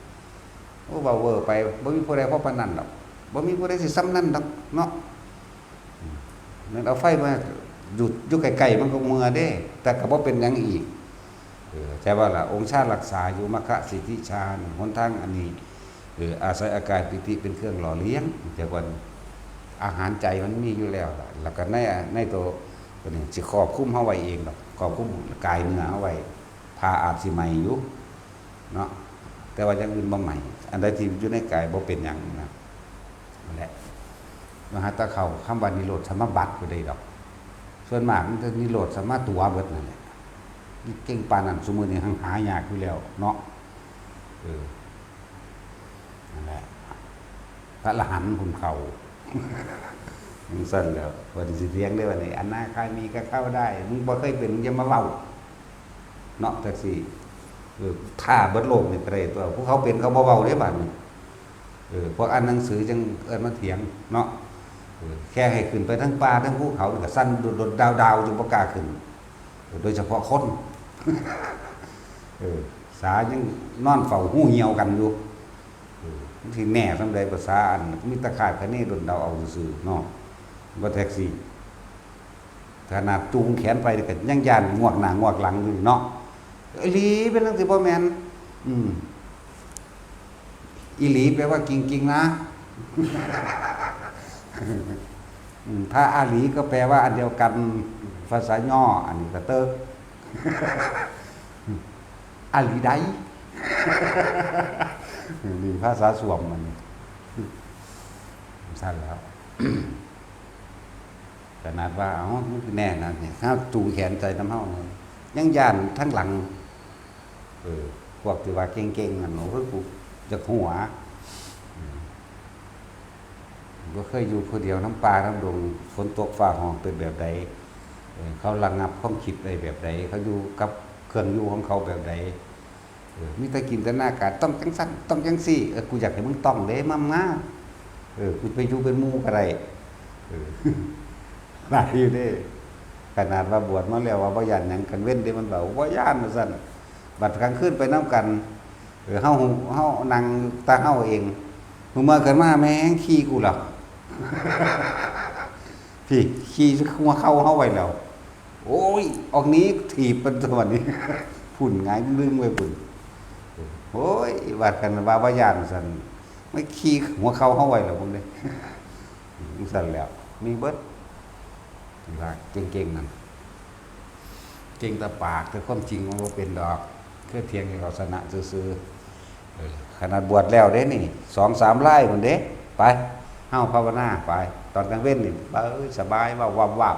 โอ้เว้าเว้อไปบ่มีผู้ใดพอปานนั้นดอกบ่มีผู้ใดสิซ้ำนั่นดอกเนาะนั่นเอาไฟมาหยุดอยู่ไกลๆมันก็เมื่อเด้แต่ก็บ่เป็นหยังอีกใช่ว่าล่ะองค์ชาติรักษาอยู่มรรคสิทธิฌานหนทางอันนี้อาศัยอาการปิติเป็นเครื่องหล่อเลี้ยงแต่ว่าอาหารใจมันมีอยู่แล้วล่ะแล้วก็ในตัวนี้สิครอบคุมเฮาไว้เองดอกครอบคุมกายเนื้อเฮาไว้พาอาจสิใหม่อยู่เนาะแต่ว่าอย่างอื่นบ่ใหม่อันใดที่อยู่ในกายบ่เป็นหยังนะนั่นแหละมหาตะเข้าคำว่านิโรธสมบัติก็ได้ดอกส่วนมากมันจะนิโรธสมมาตัวเบิดนั่นแหละเก่งปานนั้นซุมื้อนี้หายากอยู่แล้วเนาะนั่นแหละพระอรหันต์พุ่นเข้ามึงสั่นแล้วว่าสิเลี้ยงได้ว่านี่อันนาคามีก็เข้าได้มึงบ่เคยเป็นมึงอย่ามาเว้าเนาะจังซี่ถ้าเบิดโลกนี่ก็ได้ตัวพวกเขาเป็นเขาบ่เว้าเด้บัดนี้พวกอ่านหนังสือจังเอิ้นมาเถียงเนาะแค่ให้ขึ้นไปทั้งป่าทั้งภูเขาก็สั่นโดดๆดาวๆจนบ่กล้าขึ้นโดยเฉพาะคนสายังนอนเฝ้าหูเหี่ยวกันอยู่ที่แน่ซำใดภาษาอันมีตะขาดคะเนดนเดาเอาซื่อๆเนาะบ่แท็กซี่ขนาดจูงแขนไปก็ยังย่านงวกหน้างวกหลังอยู่เนาะอีหลีเป็นจังซี่บ่แม่นอีหลีแปลว่าจริงๆนะถ้าอาหลีก็แปลว่าอันเดียวกันภาษาย่ออันนี้ก็เติกอาหลีใดนี่ภาษาสวมมันสั้นแล้วขนาดว่ามันคือแน่นะเนี่ยถ้าจูงแขนใจน้ำเฮายังย่านทั้งหลังพวกที่ว่าเก่งๆนั่นโอ้ยกูจักหัวก็เคยอยู่คนเดียวน้ำปลาน้ำดงฝนตกฟ้าห้องเป็นแบบใด เขาระงับความคิดได้แบบใดเขาอยู่กับเครื่องอยู่ของเขาแบบใดมีแต่กินแต่หน้ากาต้องจังสั่นต้องจังซี่กูอยากให้มึงต้องเด้มั่มงากูไปอยู่เป็นหมู่ก็ได้น่าอยู่เด้ขนาดว่าบวชมาแล้วว่าบ่ย่านหยังกันเว้นเด้มันเบาบ่ย่านว่าซั่นบัดกลางคืนไปนํกันเฮานั่งตาเฮาเองมึงมากันมาแม่งขี้กูหรอกพี่ขี้หัวเข้าเฮาไว้แล้วโอ้ยออกนี้ถีบเป็นตัวนี้ฝุ่นหงายลืมไว้ฝุ่นโอ้ยว่ากันว่าบ่ย่านซั่นไม่ขี้หัวเข้าเฮาไว้แล้วพวกนี้ซั่นแล้วมีเบิดว่าเก่งๆนั่นเก่งแต่ปากแต่ความจริงมันบ่เป็นดอกคือเทียงให้เขาชนะซื่อๆขนาดบวชแล้วเด้นี่ 2-3 ไร่พุ่นเด้ไปเฮาภาวนาไปตอนกลางเว้นนี่สบายว่าวับ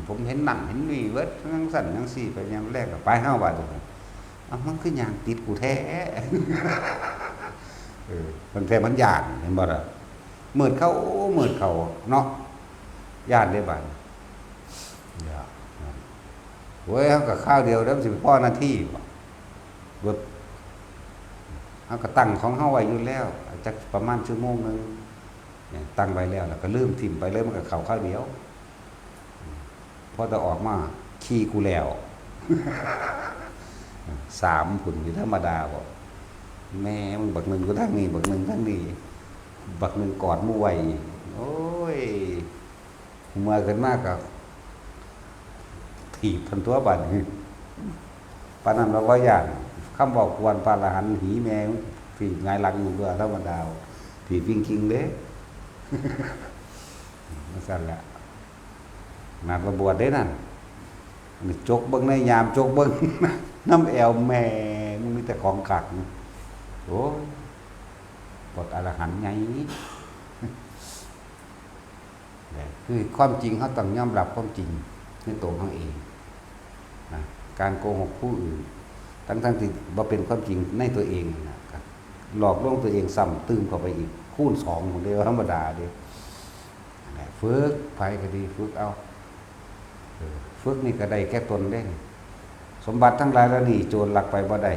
ผมเห็นนั่นเห็นนี่เบิดจังซั่นจังซี่ไปยามแรกก็ไปเฮาว่าจังมันคือย่างติดกูแท้มันแท้มันย่านเห็นบ่ล่ะมืดเข้าเนาะย่านได้บัดย่าโอ้ยเฮาก็ข้าวเดียวแล้วสิพอนาทีบ่เฮาก็ตั้งของเฮาไว้อยู่แล้วจักประมาณชั่วโมงนึงตั้งไว้แล้วก็ลืมทิ่มไปเลยมันก็เข้าข้าวเดียวพอจะออกมาขี้กูแล้ว3พุ่นอยู่ธรรมดาบ่แม่มึงบักนึงก็ทางนี้บักนึงทางนี้บักนึงกอดมู่ไว้โอ้ยเมื่อขึ้นมาก็ถีบทันตัวบัดนี้ปานนั้นเราบ่ย่านคำบอกควรปาละหันหีแมวที่หงายหลังอยู่ธรรมดาที่วิ่งคิงเด้นั่นซั่นแหละนัดมาบวชเด้นั่นนี่จกเบิ่งในยามจกเบิ่งน้ำแอวแม่มันมีแต่ของขักโอ้ยปลดอรหันต์ไงคือความจริงเขาต้องยอมรับความจริงในตัวเขาเองนะการโกหกผู้อื่นทั้งที่บ่เป็นความจริงในตัวเองนะครับหลอกลวงตัวเองซ้ำตื้มเข้าไปอีกคูณ2ของเดียวธรรมดาเด้ฝึกไผก็ดีฝึกเอาฝึกนี่ก็ได้แค่ตนเด้สมบัติทั้งหลายแล้วนี่โจรลักไปบ่ได้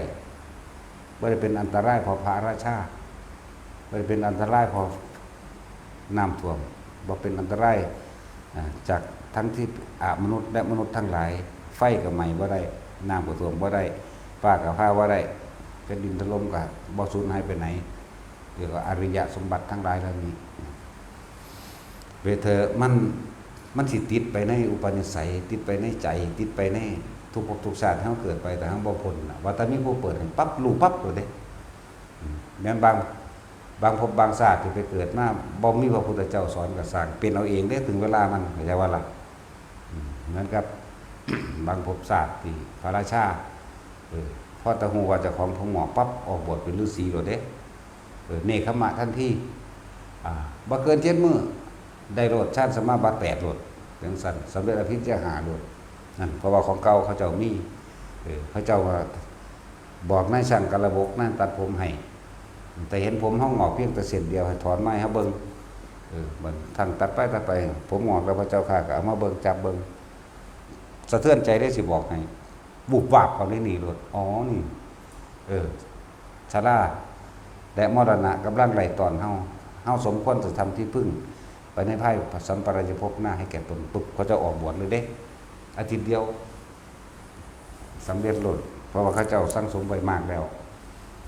เป็นอันตรายพอพระราชาบ่ได้เป็นอันตรายพอน้ำท่วมบ่เป็นอันตรายจากทั้งที่มนุษย์และมนุษย์ทั้งหลายไฟก็ไหม้บ่ได้น้ำก็ท่วมบ่ได้ฟ้าก็ผ่าบ่ได้แผ่นดินถล่มก็บ่สูญหายไปไหนเรียกว่าอริยสมบัติทั้งหลายเหล่านี้เวเธอมันสิติดไปในอุปนิสัยติดไปในใจติดไปในทุกภพทุกชาติที่เฮาเกิดไปแต่เฮาบ่พ้นว่าแต่มีผู้เปิดให้ปั๊บรู้ปั๊บโลดเด้แม้นบางภพบางชาติที่ไปเกิดมาบ่มีพระพุทธเจ้าสอนก็สร้างเป็นเอาเองได้ถึงเวลามันเข้าใจว่าล่ะเหมือนกับบางภพชาติที่พระราชาพอตะฮู้ว่าเจ้าของพระหมอกปั๊บออกบวชเป็นฤาษีโลดเด้เนกขมะทันทีบ่เกิน7มื้อได้โลดชาติสมาบัติ8โลดจังซั่นสำเร็จอภิญญา5โลดนั่นเพราะว่าของเก่าเขาเจ้ามีเขาเจ้าว่าบอกนายช่างกระบกนั่นตัดผมให้แต่เห็นผมห้องงอกเพียงแต่เส้นเดียวให้ถอนไม้ให้เบิ่งมันทั้งตัดไปผมงอกแล้วพระเจ้าข้าก็เอามาเบิ่งจับเบิ่งสะเทือนใจได้สิบอกให้บุบวาบเอาได้นี่โลดอ๋อนี่ชราและมรณะกำลังไหลตอนเฮาสมควรจะทำที่พึ่งไปในภายสัมปรายภพหน้าให้แก่ตนปุ๊บเขาจะออกบวชเลยเด้อาทิตย์เดียวสำเร็จโลดเพราะว่าเขาเจ้าสั่งสมไว้มากแล้ว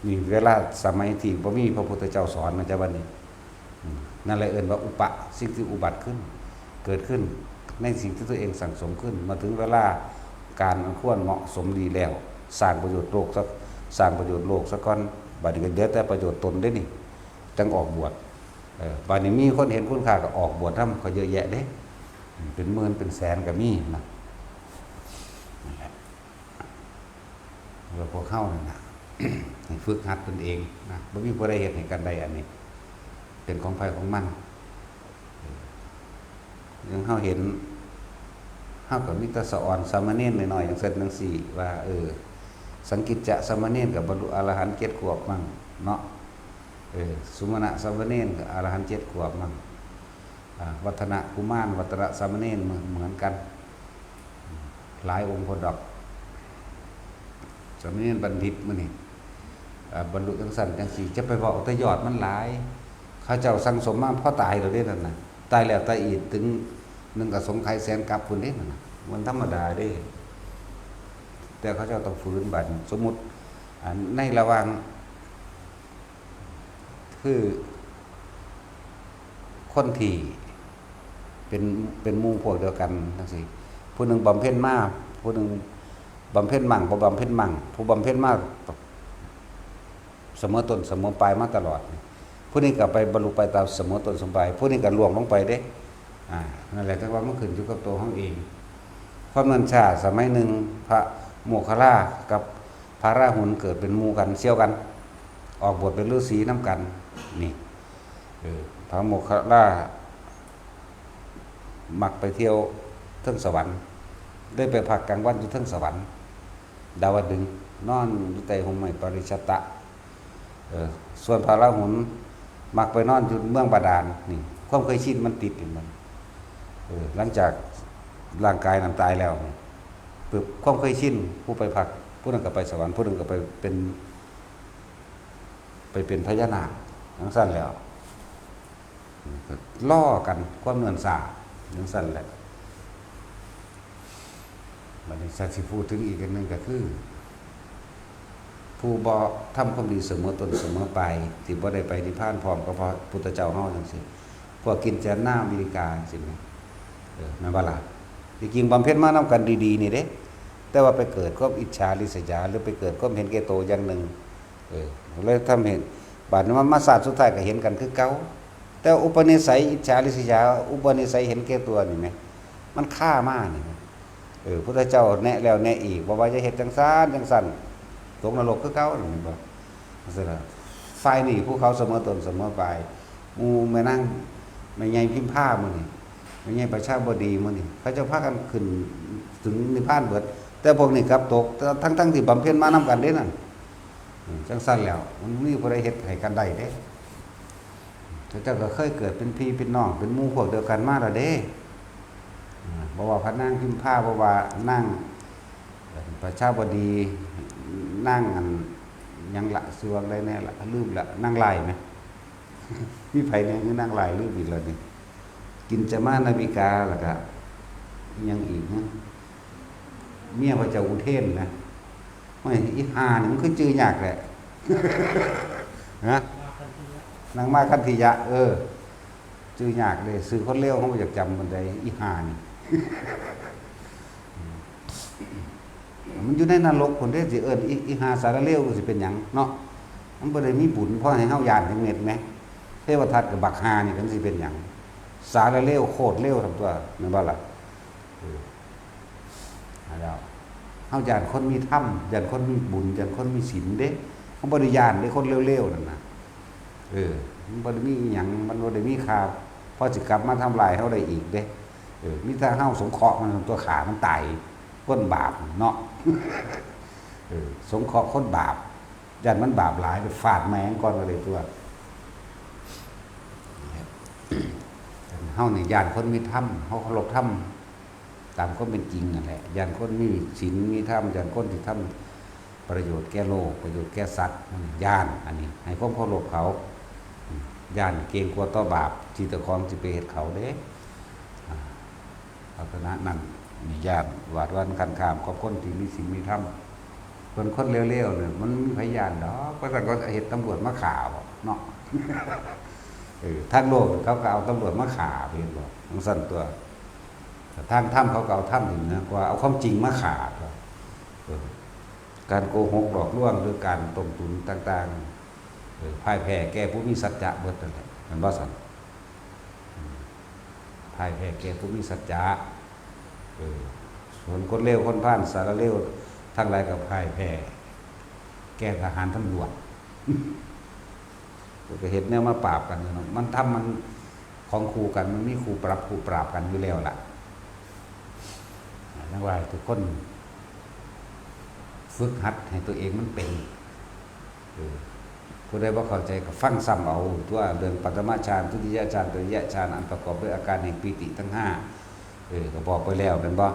นี่เวลาสมัยที่บ่มีพระพุทธเจ้าสอนมันจะบัดนี้นั่นแหละเอิ้นว่าอุปะสิ่งที่อุบัติขึ้นเกิดขึ้นในสิ่งที่ตัวเองสั่งสมขึ้นมาถึงเวลาการควรเหมาะสมดีแล้วสร้างประโยชน์โลกสักก่อนบัดนี้ก็เหลือแต่ประโยชน์ตนได้นี่จังออกบวชบัดนี้มีคนเห็นคุณค่าก็ออกบวชทำก็เยอะแยะเด้เป็นหมื่นเป็นแสนก็มีนะเราพวกเข้านั่นนะให้ฝึกหัดตนเองนะบ่มีผู้ใดเฮ็ดให้กันใดอันนี้เป็นของไผของมันยังเฮาเห็นเฮาก็มีแต่สอนสามเณรน้อยๆจังซั่นจังซี่ว่าสังกิจจะสามเณรก็บรรลุอรหันต์7 ขวบมั่งเนาะสุมาณะสามเณรก็อรหันต์7 ขวบมั่งวัฒนกุมารวัฒนสามเณรเหมือนกัน หลายองค์พอดอกสมัยนี้บัณฑิตมื้อนี้บรรลุจังซั่นจังซี่จะไปเว้าแต่ยอดมันหลายเขาเจ้าสั่งสมมาพอตายแล้วเด้นั่นน่ะตายแล้วตายอีกถึง1อสงไขยแสนกับพุ่นเด้นั่นน่ะมันธรรมดาเด้แต่เขาเจ้าต้องฝืนบัดสมมุติในระหว่างคือคนที่เป็นหมู่พวกเดียวกันจังซี่ผู้หนึงบำเพ็ญมาผู้หนึงบำเพ็ญมั่งบ่บำเพ็ญมั่งผู้บำเพ็ญมาเสมอต้นเสมอปลายมาตลอดผู้นี้ก็ไปบรรลุไปตามเสมอต้นเสมอปลายผู้นี้ก็ล่วงลงไปเด้นั่นแหละแต่ว่ามันขึ้นอยู่กับตัวของเองความนั้นชาสมัยหนึ่งพระโมคคัลลากับพระราหุลเกิดเป็นหมู่กันเชี่ยวกัน ออกบทเป็นฤาษีน้ำกันนี่พระโมคคัลลามักไปเที่ยวเทิงสวรรค์ได้ไปพักกลางวันอยู่เทิงสวรรค์ดาวดึงส์นอนอยู่ใต้ห่มไม้ปริชตะส่วนพระราหุลมักไปนอนอยู่เมืองบาดาลนี่ความเคยชินมันติดอยู่มันหลังจากร่างกายนั้นตายแล้วปึ๊บความเคยชินผู้ไปพักผู้นั้นก็ไปสวรรค์ผู้นึงก็ไปเป็นพญานาคทั้งสั้นแล้วล่อกันความเนื่อนสาทั้งสั้นแหละบัดนี้สักสิพูดถึงอีกอันนึงก็คือผู้บ่ทำความดีเสมอต้นเสมอปลายที่บ่ได้ไปนิพพานพร้อมกับพระพุทธเจ้าเฮาจังซี่พวกกินแจนหน้าอเมริกาจังซี่แม่แม่นบ่ล่ะจริงๆบำเพ็ญมานํกันดีๆนี่เด้แต่ว่าไปเกิดความอิจฉาริษยาหรือไปเกิดความเห็นแก่โตอย่างหนึ่งเลยทำเห็นบาดนี้มาศาสตร์สุดท้ายก็เห็นกันคือเก่าแต่อุปนิสัยอิจฉาริษยาอุปนิสัยเห็นแก่ตัวนี่แม่มันฆ่ามากนี่พุทธเจ้าแนะแล้วแนะอีกว่าจะเฮ็ดจังซั่นตกนรกคือเก่านี่บ่จังซี่ล่ะฝ่ายนี่ผู้เขาเสมอต้นเสมอปลายหมู่แม่นางแม่ใหญ่พิมพามื้อนี้แม่ใหญ่ประชาบดีมื้อนี้เขาจะพากันขึ้นถึงนิพพานเบิดแต่พวกนี้กลับตกทั้งที่บำเพ็ญมานํกันเด้นั่นจังซั่นแล้วมันมีผู้ใดเฮ็ดให้กันได้เด้เจ้าก็เคยเกิดเป็นพี่เป็นน้องเป็นหมู่พวกเดียวกันมาแล้วเด้บ่ว่าพระนางพิมพาบ่ว่านั่งประชาบดีนั่งอันยังละสวงได้แน่ละลืมละนั่งลายไหมมีไผเนี่ยคือนั่งลายลืมอีกแล้วนี่กินจะมานาวิกาแล้วก็ยังอีกนะเมียพระเจ้าอุเทนนะโอ้ยอีห่านี่มันคือชื่อยากแหละฮะนางมาคันธิยะชื่อยากเลยซื้อคนเลวเขาบ่อยากจำมันได้อีห่านี่มันอยู่ในนรกคนที่สิอีหาสารเลวสิเป็นหยังเนาะมันบ่ได้มีบุญพอให้เฮาย่านจังเม็ดแหมเทวทัตกับบักหานี่กันสิเป็นหยังสารเลวโคตรเลวทั้งตัวแม่นบ่ล่ะแล้วเฮาย่านคนมีธรรมย่านคนมีบุญย่านคนมีศีลเด้เฮาบ่ได้ย่านเด้คนเลวๆนั่นน่ะมันบ่ได้มีหยังมันบ่ได้มีค่าพอสิกลับมาทำลายเฮาได้อีกเด้มีแต่เฮาสงเคราะห์มันตัวขามันตายคนบาปเนาะสงเคราะห์คนบาปยันมันบาปหลายไปฟาดแมงก่อนก็เลยตัวเฮานี่ญาติคนมีธรรมเฮาเคารพธรรมตามความเป็นจริงนั่นแหละญาติคนมีศีลมีธรรมญาติคนที่ทำประโยชน์แก่โลกประโยชน์แก่สัตว์ญาติอันนี้ให้ความเคารพเขาญาติเกรงกลัวต่อบาปที่ตะคองสิไปเฮ็ดเขาเด้เอาคณะนั้นมีญาติวาดวันคันขามกับคนที่มีศีลมีธรรมคนเร็วๆเนี่ยมันมีพยานดอกเพราะฉะนั้นก็เห็นตำรวจมาข่าวเนาะทางโลกเขาก็เอาตำรวจมาข่าเพียงบอกทั้งสั้นตัวทางถ้ำเขาก็เอาถ้ำถึงนะกว่าเอาความจริงมาข่าการโกหกหลอกลวงหรือการต้มตุนต่างๆพ่ายแพ้แก่ผู้มีสัจจะเบิดนั่นแหละมันบ่สั่นพ่ายแพ้แก่ผู้มีสัจจะส่วนคนเลวคนพ่านสารเลวทั้งหลายกับพ่ายแพ้แก่ทหารตำรวจก็เห็นเนี่ยมาปราบกันมันทำมันของครูกันมันมีครูปรับครูปราบกันอยู่แล้วล่ะนั่นว่าทุกคนฝึกหัดให้ตัวเองมันเป็นผู้ใดบ่เข้าใจก็ฟังซ้ำเอาตัวเรื่องปฐมฌานทุติยฌานตติยฌานอันประกอบด้วยอาการแห่งปีติทั้ง5ก็บอกไปแล้วเป็นบ่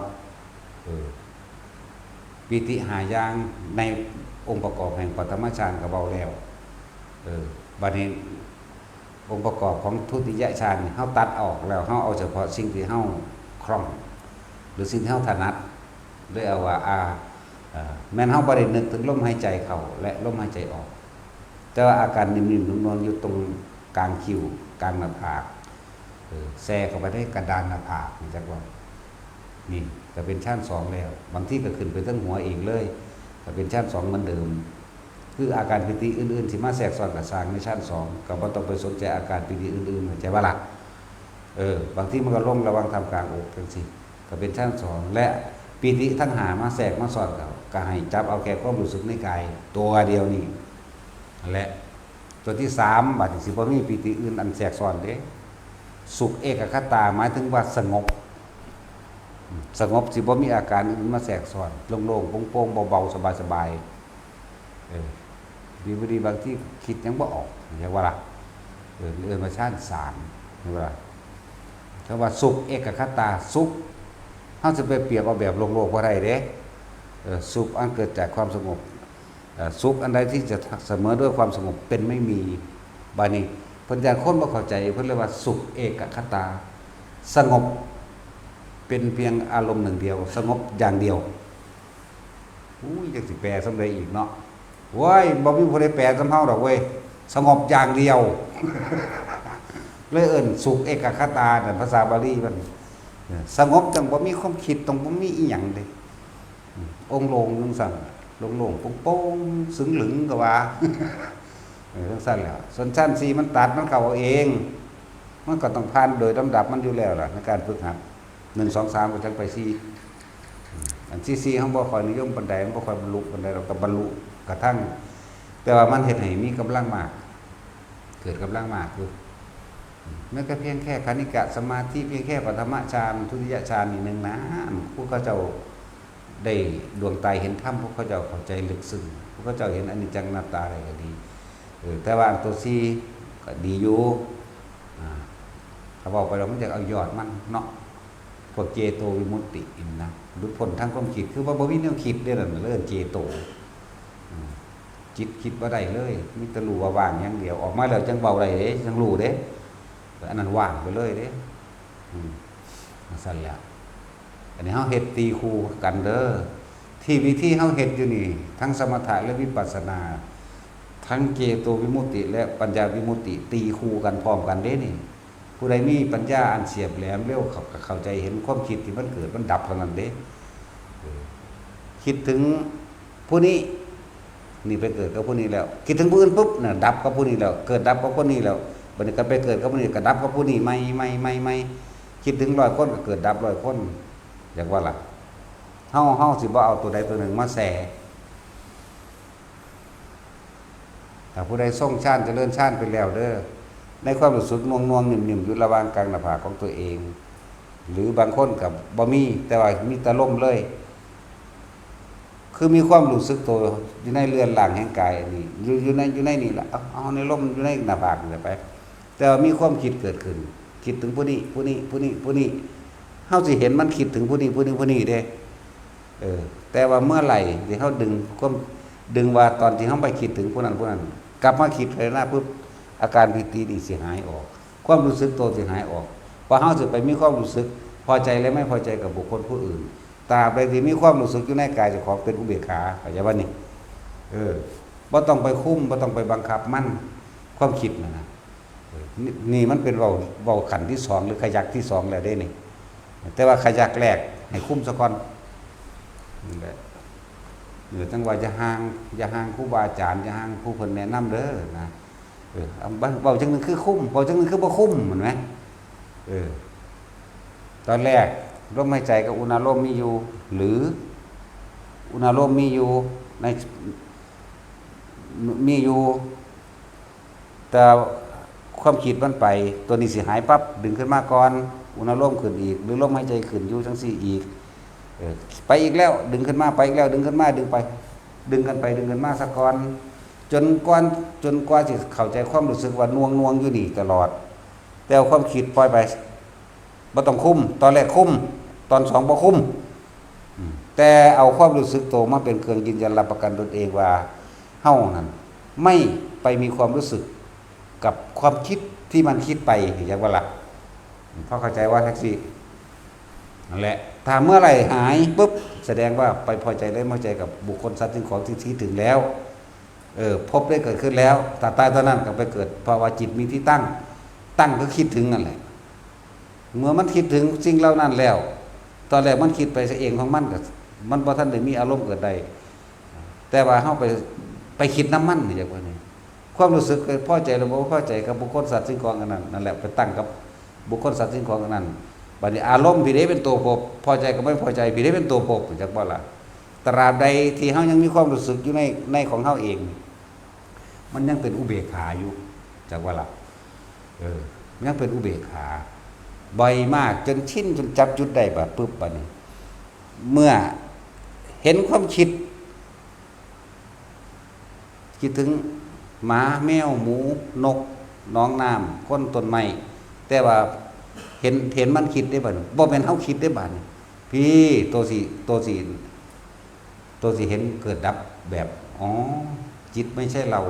ปิติหาอย่างในองค์ประกอบแห่งปฐมฌานก็เว้าแล้วบัดนี้องค์ประกอบของทุติยฌานนี่เฮาตัดออกแล้วเฮาเอาเฉพาะสิ่งที่เฮาคล่องหรือสิ่งที่เฮาถนัดด้วยเอาว่าแม้นเฮาบ่ได้นึกถึงลมหายใจเข้าและลมหายใจออกแต่ว่าอาการนิ่มๆนวลๆอยู่ตรงกลางคิ้วกลางหน้าผากแทรกเข้าไปได้กระดานหน้าผากจังว่านี่ก็เป็นชั้น2แล้วบางที่ก็ขึ้นไปทั้งหัวเองเลยก็เป็นชั้น2เหมือนเดิมคืออาการปิติอื่นๆสิมาแทรกซ้อนกับสร้างในชั้น2ก็บ่ต้องไปสนใจอาการปิติอื่นๆเข้าใจว่าล่ะบางที่มันก็ลงระวังทำกลางอกจังซี่ก็เป็นชั้น2และปิติทั้งหามาแทรกมาซ้อนก็ให้จับเอาแค่ความรู้สึกในกายตัวเดียวนี่และตัวที่3บัดนี้สิบ่มีปิติอื่นอันแทรกซ้อนเด้สุขเอกคตาหมายถึงว่าสงบสิบ่มีอาการอื่นมาแทรกซ้อนโล่งๆโปร่งๆเบาๆสบายๆดีบางที่คิดยังบ่ออกอย่างว่าล่ะเอิ้นว่าฌาน3นี่ว่าคำว่าสุขเอกคตาสุขเฮาสิไปเปรียบเอาแบบโลกๆบ่ได้เด้สุขอันเกิดจากความสงบสุขอันใดที่จะเสมอด้วยความสงบเป็นไม่มีบัดนี้เพิ่นอย่างคนบ่เข้าใจเพิ่นเรียกว่าสุขเอกคตาสงบเป็นเพียงอารมณ์หนึ่งเดียวสงบอย่างเดียวจังสิแปลสำใดอีกเนาะโว้ยบ่มีผู้ใดแปลสำเฮาดอกเว้ยสงบอย่างเดียวเลยเอิ้นสุขเอกคตานั่นภาษาบาลีมันสงบจังบ่มีความคิดต้องบ่มีอีหยังเด้องค์ลงจังซั่นโล่งๆโป่งๆสึงหลึงก็ว่าจังซั่นแหละส่วนชั้น4มันตัดมันเข้าเอาเองมันก็ต้องผ่านโดยลำดับมันอยู่แล้วล่ะในการฝึกหัด1 2 3ก็จังไป4อันที่4เฮาบ่ค่อยนิยมปานใดมันบ่ค่อยบรรลุปานใดเราก็บรรลุกระทั่งแต่ว่ามันเฮ็ดให้มีกำลังมากเกิดกำลังมากอยู่แม้แต่เพียงแค่คณิกะสมาธิเพียงแค่ปฐมฌานทุติยฌานนี่นึงนะผู้เขาเจ้าได้ดวงตาเห็นธรรมพวกเขาเจ้าเข้าใจลึกซึ้งพวกเขาเจ้าเห็นอนิจจังอนัตตาอะไรก็ดีแต่ว่าตัว4ก็ดีอยู่เขาบอกไปเรามันจะเอายอดมันเนาะพวกเจโตวิมุตตินะหลุดพ้นทางความคิดคือว่าบ่มีแนวคิดเด้อนั่นเรื่องเจโตจิตคิดบ่ได้เลยมีแต่รู้ว่าว่างอย่างเดียวออกมาแล้วจังเว้าได้เด้จังรู้เด้อันนั้นว่างไปเลยเด้สั่นแหละอันนี้เฮาเฮ็ดตีคู่กันเด้อที่วิธีเฮาเฮ็ดอยู่นี่ทั้งสมถะและวิปัสสนาทั้งเจโตวิมุตติและปัญญาวิมุตติตีคู่กันพร้อมกันเด้นี่ผู้ใดมีปัญญาอันเฉียบแหลมเร็วเข้าใจเห็นความคิดที่มันเกิดมันดับเท่านั้นเด้คิดถึงผู้นี้นี่ไปเกิดกับผู้นี้แล้วคิดถึงผู้อื่นปุ๊บน่ะดับกับผู้นี้แล้วเกิดดับกับผู้นี้แล้วบัดนี้ก็ไปเกิดกับผู้นี้ก็ดับกับผู้นี้ไม่คิดถึง100คนก็เกิดดับ100คนอย่างว่าล่ะเฮาสิบ่เอาตัวใดตัวหนึ่งมาแส่ถ้าผู้ใดทรงฌานเจริญฌานไปแล้วเด้อในความรู้สึกนวงๆนิ่มๆอยู่ระหว่างกลางหน้าผากของตัวเองหรือบางคนก็บ่มีแต่ว่ามีแต่ลมเลยคือมีความรู้สึกตัวอยู่ในเรือนร่างแห่งกายนี่อยู่ในนี่ล่ะเอาในลมอยู่ในหน้าผากนี่ไปแต่ว่ามีความคิดเกิดขึ้นคิดถึงผู้นี้เฮาสิเห็นมันคิดถึงผู้นี้เด้แต่ว่าเมื่อไหร่ที่เฮาดึงว่าตอนที่เฮาไปคิดถึงผู้นั้นกลับมาคิดเลยนะปุ๊บอาการปิตินี่สิหายออกความรู้สึกตัวสิหายออกพอเฮาสิไปมีความรู้สึกพอใจและไม่พอใจกับบุคคลผู้อื่นตราบใดที่มีความรู้สึกอยู่ในกายเจ้าของเป็นอุเบกขาเข้าใจว่านี่บ่ต้องไปคุมบ่ต้องไปบังคับมันความคิดนะนี่มันเป็นเว้าขันที่2หรือขยักที่2แล้วเด้นี่แต่ว่าขยักแรกให้คุมซะก่อนนี่แหละจังว่าอย่าห่างครูบาอาจารย์อย่าห่างผู้เพิ่นแนะนำเด้อนะเว้าจังนึงคือคุมเว้าจังนึงคือบ่คุมเห็นมั้ยตอนแรกลมหายใจกับอุณาโลมมีอยู่หรืออุณาโลมมีอยู่แต่ความคิดมันไปตัวนี้สิหายปั๊บดึงขึ้นมาก่อนอุณาโลมขึ้นอีกหรือลมหายใจขึ้นอยู่จังซี่อีกไปอีกแล้วดึงขึ้นมาไปอีกแล้วดึงขึ้นมาดึงไปดึงกันไปดึงกันมาสักก่อนจนกว่าสิเข้าใจความรู้สึกว่านวงอยู่นี่ตลอดแต่ความคิดปล่อยไปบ่ต้องคุมตอนแรกคุมตอน2บ่คุม แต่เอาความรู้สึกโตมาเป็นเครื่องยืนยันรับประกันตนเองว่าเฮานั้นไม่ไปมีความรู้สึกกับความคิดที่มันคิดไปอย่างว่าล่ะพอเข้าใจว่าแท็กซี่นั่นแหละถ้าเมื่อไหร่หายปุ๊บแสดงว่าไปพอใจและพอใจกับบุคคลสัตว์สิ่งของที่คิดถึงแล้วพบได้เกิดขึ้นแล้วแต่ตายตอนนั้นก็ไปเกิดภาวะจิตมีที่ตั้งก็คิดถึงนั่นแหละเมื่อมันคิดถึงสิ่งเหล่านั้นแล้วตอนแรกมันคิดไปเองของมันก็มันบ่ทันได้มีอารมณ์เกิดใดแต่ว่าเฮาไปคิดน้ำมันนี่จังว่านี่ความรู้สึกพอใจหรือบ่พอใจกับบุคคลสัตว์สิ่งของอันนั้นนั่นแหละไปตั้งกับบุคคลสัตว์สิ่งของอันนั้นบัดนี้อารมณ์พี่ได้เป็นตัวพบพอใจกับไม่พอใจพี่ได้เป็นตัวพบจักบ่ล่ะตราบใดที่เฮายังมีความรู้สึกอยู่ในของเฮาเองมันยังเป็นอุเบกขาอยู่จักว่าล่ะยังเป็นอุเบกขาบ่อยมากจนชินจนจับจุดได้แบบปึ๊บบัดนี้เมื่อเห็นความคิดถึงหมาแมวหมูนกน้องน้ำคนต้นไม้แต่ว่าเห็นมันคิดได้บัดบ่แม่นเฮาคิดได้บัดพี่ตัวสิเห็นเกิดดับแบบอ๋อจิตไม่ใช่เรา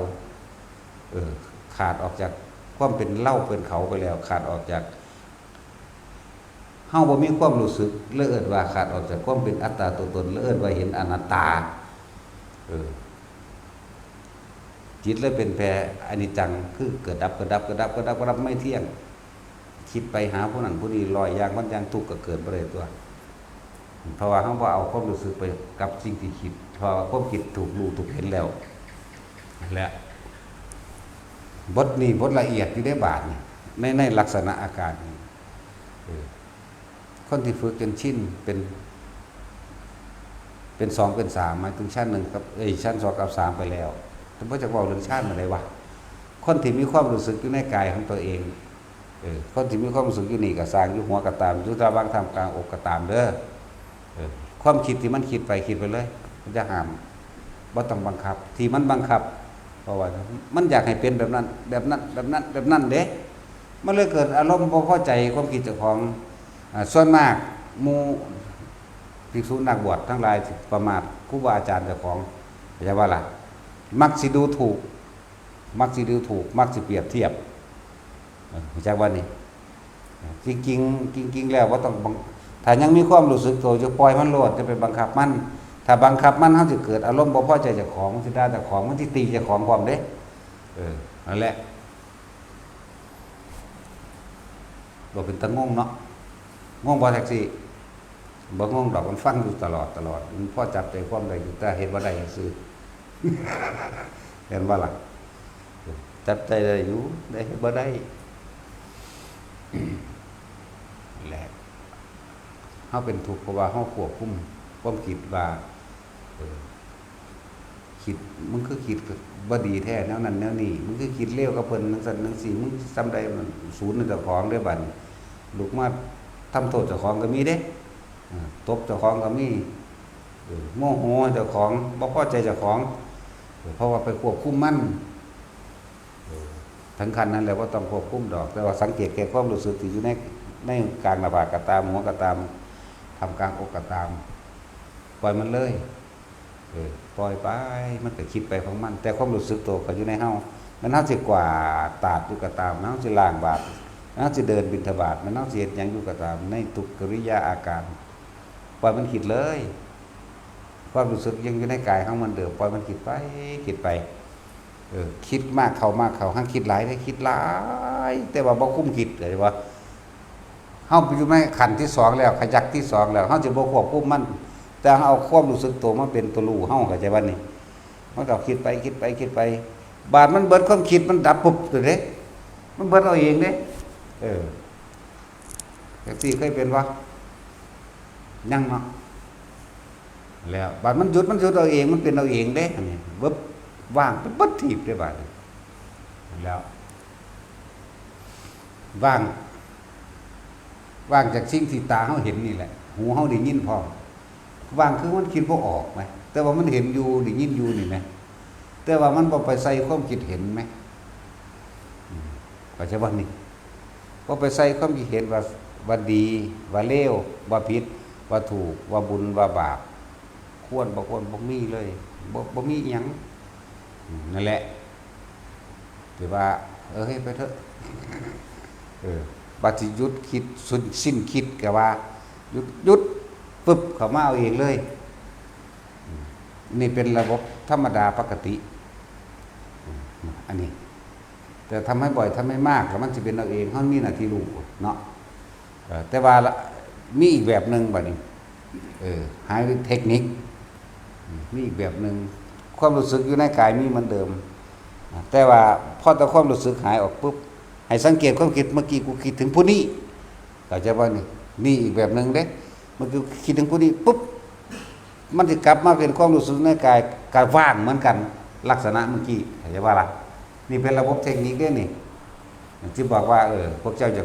ขาดออกจากความเป็นเล่าเป็นเขาไปแล้วขาดออกจากเฮาบ่มีความรู้สึกเลิศว่าขาดออกจากความเป็นอัตตาตัวตนเลิศว่าเห็นอนัตตาจิตเลยเป็นแพรอนิจจังคือเกิดดับไม่เที่ยงคิดไปหาผู้นั้นผู้นี้ลอยอย่างมันอย่างทุกข์ก็เกิดบ่ได้ตัวเพราะว่าเฮาบ่เอาความรู้สึกไปกับสิ่งที่คิดเพราะความคิดถูกรู้ถูกเห็นแล้วและบทนี้บทละเอียดอยู่ในบาทในลักษณะอาการนี้คนที่ฝึกจนชินเป็น2เป็น3หมายถึงชั้น1กับชั้น2กับ3ไปแล้วแต่บ่จักเว้าเรื่องชั้นอะไรวะคนที่มีความรู้สึกอยู่ในกายของตัวเองคนที่มีความรู้สึกอยู่นี่ก็สร้างอยู่หัวก็ตามอยู่ตาบางท่ามกลางอกก็ตามเด้อความคิดที่มันคิดไปเลยมันจะห้ามบ่ต้องบังคับที่มันบังคับเพราะว่ามันอยากให้เป็นแบบนั้นเด้มันเลยเกิดอารมณ์บ่พอใจความคิดเจ้าของส่วนมากหมู่ภิกษุนักบวชทั้งหลายประมาทครูบาอาจารย์เจ้าของอย่าว่าล่ะมักสิดูถูกมักสิเปรียบเทียบจากว่านี่จริงแล้วว่าต้องถ้ายังมีความรู้สึกตัวจะปล่อยมันโลดจะไปบังคับมันถ้าบังคับมันเฮาสิเกิดอารมณ์บ่พอใจเจ้าของสิด่าเจ้าของมันสิตีเจ้าของพร้อมเด้นั่นแหละบ่เป็นตะงงเนาะงงบ่แท็กซี่บ่งงดอกมันฟังอยู่ตลอดมันพอจับใจความได้อยู่แต่เฮ็ดบ่ได้ซื่อเห็นบ่ล่ะจับใจได้อยู่ได้เฮ็ดบ่ได้แหละเฮาเป็นทุกข์เพราะว่าเฮาควบคุมความคิดว่าคิดมึงคือคิดบ่ดีแท้แนวนั้นแนวนี้มึงคือคิดเลวกับเพิ่นจังซั่นจังซี่มึงซ้ำใดมันศูนย์เจ้าของได้บัดลูกมาทำโทษเจ้าของก็มีเด้ตบเจ้าของก็มีโมโหเจ้าของบ่พอใจเจ้าของเพราะว่าไปควบคุมมันทั้งคันนั้นแหละว่าต้องควบคุมดอกแต่ว่าสังเกตแก่ความรู้สึกที่อยู่ในกลางหน้าผากก็ตามหัวก็ตามทำกลางอกก็ตามปล่อยมันเลยปล่อยไปมันก็คิดไปของมันแต่ความรู้สึกตัวก็อยู่ในเฮามันเฮาสิกวาดตาดอยู่ก็ตามเฮาสิล้างบาตรเฮาสิเดินบิณฑบาตมันเฮาสิเฮ็ดหยังอยู่ก็ตามในทุกกิริยาอาการปล่อยมันคิดเลยความรู้สึกยังอยู่ในกายของมันเดิมปล่อยมันคิดไปคิดมากเข้าหั้งคิดหลายได้คิดหลายแต่ว่าบ่คุ้มคิดเลยว่าเฮาอยู่ในขั้นที่2แล้วขยักที่2แล้วเฮาสิบ่ควบคุมมันแต่เฮาเอาความรู้สึกตัวมาเป็นตัวรู้เฮาเข้าใจบ่นี่มันก็คิดไปบาดมันเบิดความคิดมันดับปุ๊บตัวเด้มันเบิดเอาเองเด้จังซี่เคยเป็นบ่ยังเนาะแล้วบาดมันหยุดเอาเองมันเป็นเอาเองเด้อันนี้บึ๊บว่างเป็นบัดถีบได้บาดแล้วว่างจากสิ่งที่ตาเฮาเห็นนี่แหละหูเฮาได้ยินพร้อมว่างคือมันคิดบ่ออกมั้ยแต่ว่ามันเห็นอยู่ได้ยินอยู่นี่มั้ยแต่ว่ามันบ่ไปใส่ความคิดเห็นมั้ยเข้าใจบ่นี่บ่ไปใส่ความคิดเห็นว่าดีว่าเลวว่าผิด ว่าถูกว่าบุญว่าบาปควรบ่ควรบ่มีเลยบ่มีอิหยังนั่นแหละถือว่าเฮ้ยไปเถอะบัดสิหยุดคิดสิ้นคิดก็ว่าหยุดปึ๊บเข้ามาเอาเองเลยนี่เป็นระบบธรรมดาปกติอันนี้แต่ทำให้บ่อยทำให้มากแล้วมันจะเป็นเอาเองเฮามีหน้าที่รู้เนาะแต่ว่ามีอีกแบบนึงบัดนี้หายเทคนิคมีอีกแบบนึงความรู้สึกอยู่ในกายมีเหมือนเดิมแต่ว่าพอแต่ความรู้สึกหายออกปุ๊บให้สังเกตความคิดเมื่อกี้กูคิดถึงผู้นี้เข้าใจบ่นี่อีกแบบนึงเด้เมื่อกี้คิดถึงผู้นี้ปุ๊บมันจะกลับมาเป็นความรู้สึกในกายว่างเหมือนกันลักษณะเมื่อกี้เข้าใจว่าล่ะนี่เป็นระบบเทคนิคเด้นี่ที่บอกว่าพวกเจ้าจะ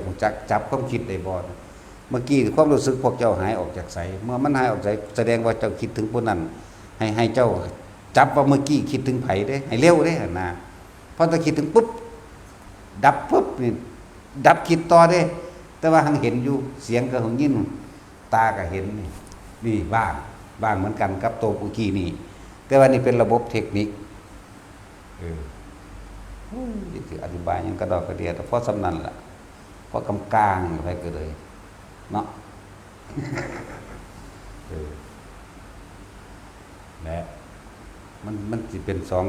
จับความคิดได้บ่เมื่อกี้ความรู้สึกพวกเจ้าหายออกจากไสเมื่อมันหายออกจากแสดงว่าเจ้าคิดถึงผู้นั้นให้เจ้าจับว่าเมื่อกี้คิดถึงไผเด้ให้เร็วเด้นะพอถ้าคิดถึงปุ๊บดับปุ๊บนี่ดับคิดต่อเด้แต่ว่าหังเห็นอยู่เสียงก็หังยินตาก็เห็นนี่บ้างเหมือนกันกับตัวเมื่อกี้นี่แต่ว่านี่เป็นระบบเทคนิคที่อธิบายยังกระดอกกระเดียแต่พอสำนันล่ะพอกำกลางไปก็เลยเนาะและมันจะเป็นสอง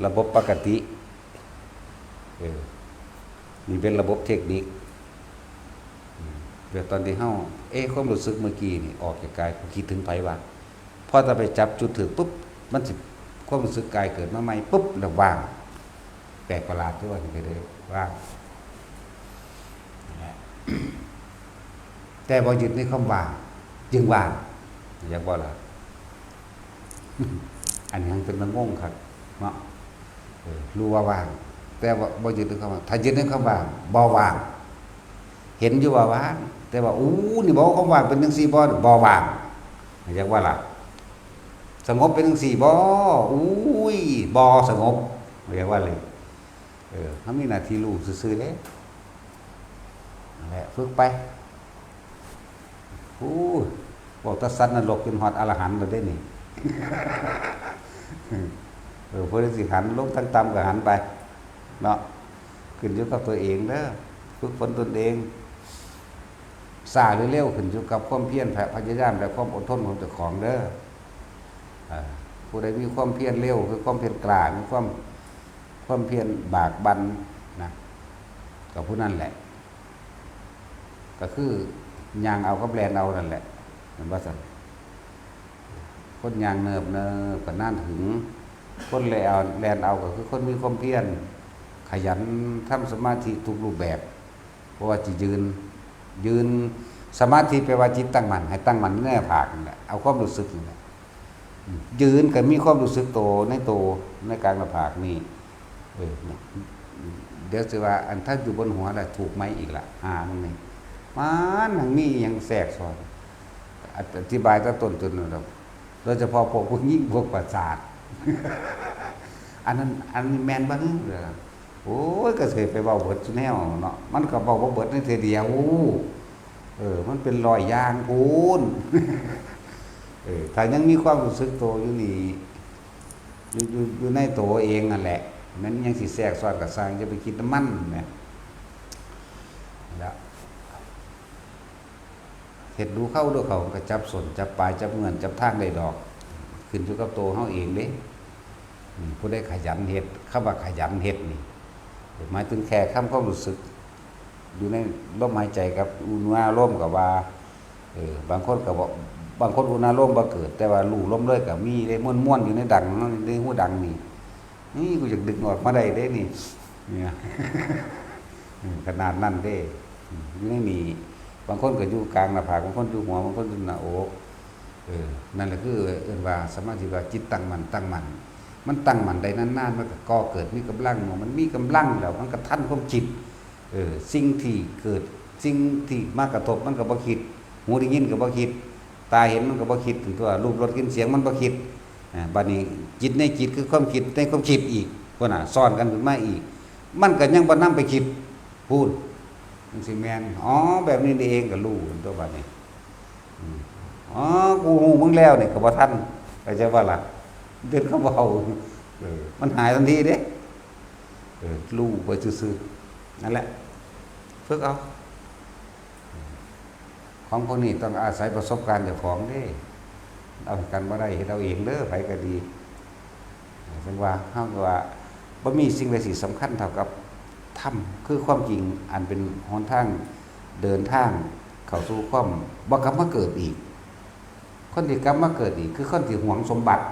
ระบบปกตินี่เป็นระบบเทคนิคเดี๋ยวตอนที่เฮาความรู้สึกเมื่อกี้นี่ออกจากกายคิดถึงไผว่าพอถ้าไปจับจุดถึงปุ๊บมันสิความรู้สึกกายเกิดมาใหม่ปุ๊บแล้วว่างแปลกประหลาดที่ว่าไปเลยว่างแต่พอหยุดในคำว่างจึงว่างอยากบอกล่ะอันนี้ยังเป็นมันงงครับเนาะรู้ว่าว่างแต่ว่าบ่หยุดในคำว่างถ้าหยุดในคำว่างบ่ว่างเห็นอยู่ว่าว่างแต่ว่านี่บอกคำว่างเป็นจังซี่บ่ว่างอยากว่าล่ะสงบเป็นจังซี่บ่บ่สงบอยากว่าเลยเขามีหน้าที่รู้ซื่อๆเด้นั่นแหละฝึกไปบอกตะสัตว์นรกจนฮอดอรหันต์แล้วได้นี่พวกนี้สิหันลงทั้งต่ำก็หันไปเนาะขึ้นอยู่กับตัวเองเด้อฝึกฝนตนเองซ่าหรือเร็วขึ้นอยู่กับความเพียรพยายามและความอดทนของเจ้าของเด้อผู้ใดมีความเพียรเร็วคือความเพียรกล้ามีความเพียรบากบั่นนะกับผู้นั้นแหละก็คือยางเอากับแลนเอานั่นแหละเหมือนว่าสันคนยางเนิบก็น่านถึงคนแลนเอาก็คือคนมีความเพียรขยันทำสมาธิทุกรูปแบบเพราะว่าจิยืนสมาธิแปลว่าจิตตั้งมั่นให้ตั้งมั่นในภาคนั่นแหละเอาความรู้สึกนี่แหละยืนก็มีความรู้สึกโตในกลางหน้าผากนี่เดี๋ยวสิว่าอันถ้าอยู่บนหัวแหละถูกไหมอีกละมันนี่มันหังมียังแทรกซ้อนอธิบายตั้งต้นเราโดยเฉพาะพวกผู้ยิ่งพวกประสาทอันนี้แมนบ้างเลยก็เคยไปเบาเบิดแนวเนาะมันก็เบาเบิดในเทเดียวมันเป็นรอยยางพูนถ้ายังมีความรู้สึกโตอยู่นี่อยู่ในตัวเองนั่นแหละนั้นยังสิแทรกซ้อนกับสร้างจะไปคิดน้ำมันเนี่ยแล้วเห็ดดูเข้าดูเขาก็จับสนจับปลายจับเงินจับทางได้ดอกขึ้นอยู่กับตัวเขาเองเด้ผู้ได้ขยันเห็ดคำว่าขยันเห็ดนี่หมายถึงแค่ความรู้สึกอยู่ในลมหายใจกับอุณหภูมิกับว่าบางคนก็บอกบางคนอุณหภูมิบ่เกิดแต่ว่าลู่ลมเลยก็มีได้ม้วนๆอยู่ในดังในหูดังนี่กูอยากดึงออกมาได้เด้นี่เนี่ยขนาดนั้นเด้อยู่ในนี่บางคนก็อยู่กลางหน้าผากบางคนอยู่หัวบางคนอยู่หน้าอกนั่นแหละคือว่าสมาธิว่าจิตตั้งมั่นมันตั้งมั่นได้นานๆมันก็ก่อเกิดมีกำลังมันมีกำลังแล้วมันก็ทันความจิตสิ่งที่เกิดสิ่งที่มากระทบมันก็บ่คิดหูได้ยินก็บ่คิดตาเห็นมันก็บ่คิดถึงตัวรูปรสกลิ่นเสียงมันบ่คิดบัดนี้จิตในจิตคือความคิดในความคิดอีกว่าน่ะซ้อนกันขึ้นมาอีกมันก็ยังบ่นำไปคิดพูดมันสิแม่นแบบนี้นี่เองก็รู้ตัวบัดนี้ อ๋อกูฮู้มึงแล้วนี่ก็บ่ทันเข้าใจว่าล่ะเดินเข้าเบามันหายทันทีเด้รู้ไปซื่อๆนั่นแหละฝึกเอาของพวกนี้ต้องอาศัยประสบการณ์เจ้าของเด้เอากันบ่ได้เฮ็ดเอาเองเด้อไผก็ดีจังว่าเฮาก็ว่าบ่มีสิ่งใดสิสำคัญเท่ากับธรรมคือความจริงอันเป็นหนทางเดินทางเข้าสู่ความบ่กลับมาเกิดอีกคนที่กลับมาเกิดอีกคือคนที่หวงสมบัติ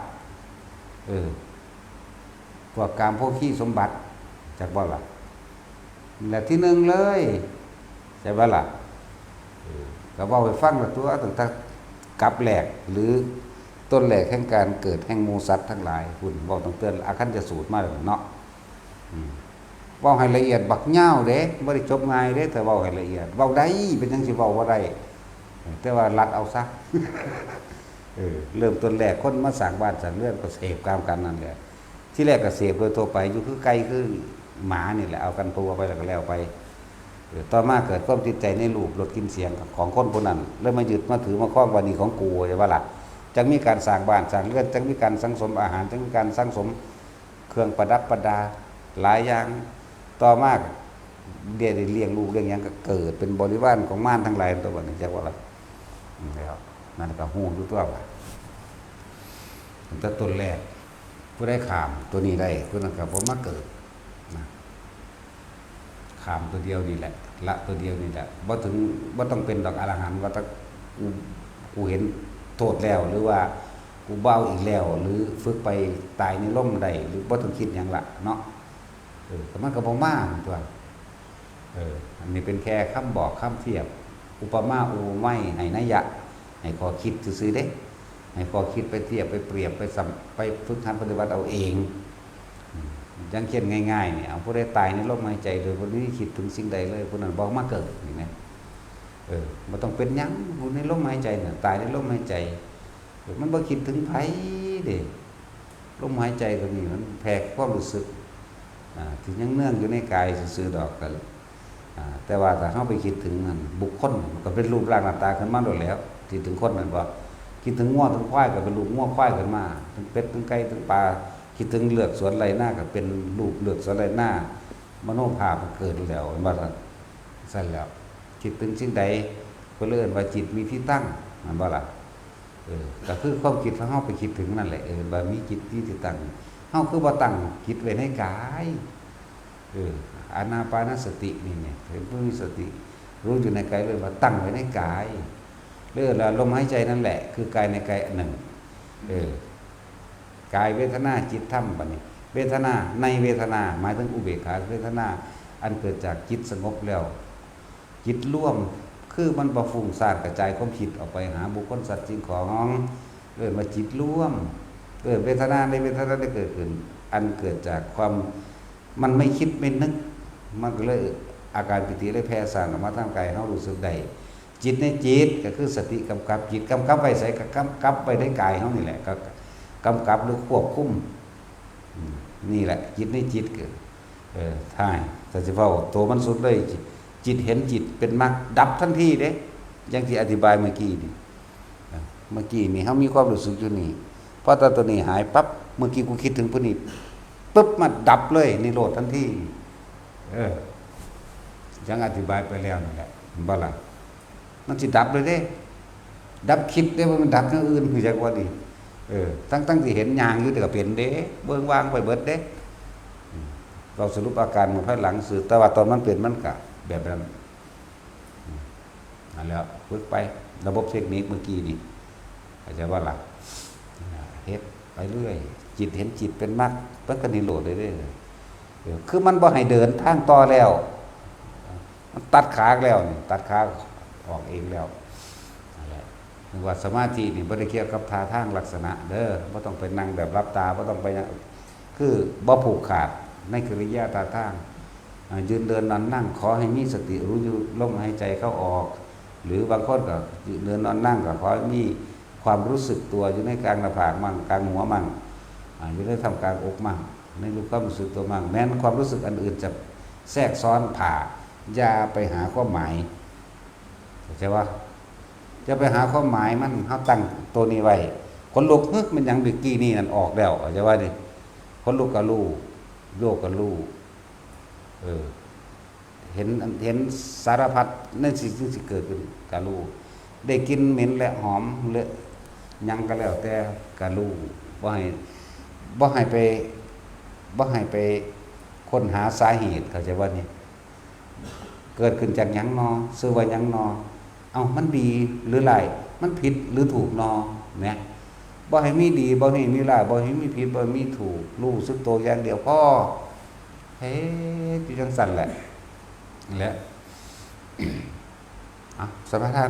พวกกามโภคีสมบัติจักบ่ล่ะและที่หนึ่งเลยใช่บ่ล่ะก็เว้าให้ฟังว่าตัวตั้งแต่กลับแหลกหรือต้นแหลกแห่งการเกิดแห่งหมู่สัตว์ทั้งหลายคุณเว้าตั้งแต่อาคันจะสูตรมาแล้วเนาะเว้าให้ละเอียดบักยาวเด้บ่ได้จบง่ายเด้แต่เว้าให้ละเอียดเว้าได้เป็นจังสิเว้าบ่ได้แต่ว่ารัดเอาซะเริ่มต้นแรกคนมาสร้างบ้านสร้างเรือนก็เสพกามกันนั่นแหละที่แรกก็เสพโดยทั่วไปอยู่คือไก่คือหมานี่แหละเอากันตัวไปแล้วก็แล้วไปต่อมาเกิดความติดใจในรูปรสกลิ่นเสียงของคนพวกนั้นแล้วมายึดมาถือมาครองว่านี่ของกูใช่ป่ะล่ะจังมีการสร้างบ้านสร้างเรือนจังมีการสังสมอาหารจังมีการสังสมเครื่องประดับประดาหลายอย่างต่อมาเดี๋ยวเลี้ยงลูกเลี้ยงหยังก็เกิดเป็นบริวารของม่านทั้งหลายตัวนี้จักว่าล่ะแล้วนั่นก็ฮู้อยู่ตัวว่าตั้งแต่ต้นแรกผู้ได้ขามตัวนี้ได้ผู้นั้นก็บ่มาเกิดนะขามตัวเดียวนี่แหละละตัวเดียวนี่แหละบ่ถึงบ่ต้องเป็นดอกอรหันต์ว่าถ้ากูเห็นโทษแล้วหรือว่ากูเบาอีกแล้วหรือฝึกไปตายในร่มใดหรือบ่ต้องคิดหยังละเนาะแต่มันก็บ่มาตัวอันนี้เป็นแค่คำบอกคำเทียบอุปมาอุปไมยให้นัยยะให้ขอคิดซื่อๆเด้ให้ขอคิดไปเทียบไปเปรียบไปฝึกหัดปฏิบัติเอาเองอย่างเช่นง่ายๆเนี่ยเอาผู้ใดตายในลมหายใจโดยบ่ได้คิดถึงสิ่งใดเลยผู้นั้นบ่มาเกิดนี่นะบ่ต้องเป็นหยังอยู่ในลมหายใจน่ะตายในลมหายใจมันบ่คิดถึงไผเด้ลมหายใจก็นี่มันแผ่ความรู้สึกที่ยังเนื่องอยู่ในกายซื่อๆดอกกันแต่ว่าถ้าเฮาไปคิดถึงบุคคลมันก็เป็นรูปร่างหน้าตาขึ้นมาโดดแล้วคิดถึงคนนั่นบ่คิดถึงงัวถึงควายก็เป็นรูปงัวควายขึ้นมาถึงเป็ดถึงไก่ถึงปลาคิดถึงเลือดสวนไรหน้าก็เป็นรูปเลือดสวนไรหน้ามโนภาพมันเกิดแล้วว่าซั่นแล้วคิดถึงสิ่งใดก็เลื่อนว่าจิตมีที่ตั้งมันบ่ล่ะก็คือความคิดของเฮาไปคิดถึงนั่นแหละว่ามีจิตที่ตั้งเฮาคือบ่ตั้งจิตไว้ในกายอานาปานสตินี่เนี่ยเป็นผู้มีสติรู้อยู่ในกายเลยว่าตั้งไว้ในกายเรื่องลมหายใจนั่นแหละคือกายในกายอันหนึ่งกายเวทนาจิตธรรมบัดนี้เวทนาในเวทนาหมายถึงอุเบกขาเวทนาอันเกิดจากจิตสงบแล้วจิตร่วมคือมันบ่ฟุ้งซ่านกระจายความคิดออกไปหาบุคคลสัตว์สิ่งของเรียกว่าจิตร่วมเวทนาในเวทนาได้เกิดขึ้นอันเกิดจากความมันไม่คิดไม่นึกมันก็เลยอาการปิติเลยแผ่ซ่านออกมาทางกายเฮารู้สึกได้จิตในจิตก็คือสติกำกับจิตกำกับไว้ใส่กำกับไว้ในกายเฮานี่แหละก็กำกับหรือควบคุมนี่แหละจิตในจิตเกิดท่ายแต่สิเว้าตัวมันสุดเลยจิตเห็นจิตเป็นมรรคดับทันทีเด้อย่างที่อธิบายเมื่อกี้นี่เฮามีความรู้สึกอยู่นี่พอตอนตัวนี้หายปั๊บเมื่อกี้กูคิดถึงผู้นี้ปึ๊บมันดับเลยนิโรธทันทียังอธิบายไปแล้วนั่นแหละบ่ล่ะมันสิดับเลยเด้ดับคิดได้ว่ามันดับอย่างอื่นคือจักว่าดีตั้งที่เห็นยางอยู่แต่ก็เป็นเด้เบิ่งวางไปเบิดเด้เราสรุปอาการมันภายหลังสื่อแต่ว่าตอนมันเป็นมันก็แบบนั้นนั่นแหละฝึกไประบบเทคนิคเมื่อกี้นี่เข้าใจว่าล่ะเฮ็ดไปเรื่อยจิตเห็นจิตเป็นมรรคมันก็นิโรธได้เด้คือมันบ่ให้เดินทางต่อแล้วมันตัดขาแล้วนี่ตัดขาออกเองแล้วนึกว่าสมาธินี่บ่ได้เกี่ยวกับท่าทางลักษณะเด้อบ่ต้องไปนั่งแบบรับตาบ่ต้องไปคือบ่ผูกขาดในกิริยาท่าทางยืนเดินนอนนั่งขอให้มีสติรู้อยู่ลมหายใจเข้าออกหรือบางคนก็ยืนเดินนอนนั่งก็ขอให้มีความรู้สึกตัวอยู่ในกลางหน้าผากมั่งกลางหัวมั่งอยู่ในทำกลางอกมั่งในรู้ความรู้สึกตัวมั่งแม้นความรู้สึกอันอื่นจะแทรกซ้อนผ่าอย่าไปหาความหมายใช่ว่า จะไปหาความหมายมันเฮาตั้งตัวนี้ไว้คนลุกฮึมันหยังดึกกี้นี่นั่นออกแล้วจะว่าดิคนลุกก็รู้โยกก็รู้เห็นสารพัดนั่นสิ่งที่สิเกิดขึ้นก็รู้ได้กินเหม็นและหอมเลอะหยังก็แล้วแต่ก็รู้บ่ให้บ่ให้ไปบ่ให้ไปค้นหาสาเหตุเข้าใจว่านี่เกิดขึ้นจากหยังนอซื้อว่าหยังนอเอ้ามันดีหรือไรมันผิดหรือถูกนอเนี่ยบ่ให้มีดีบ่ให้มีร้ายบ่ให้มีผิดบ่ให้มีถูกรู้สึกตัวอย่างเดียวพอเฮ้ยจังสั่นแหละและสมาทาน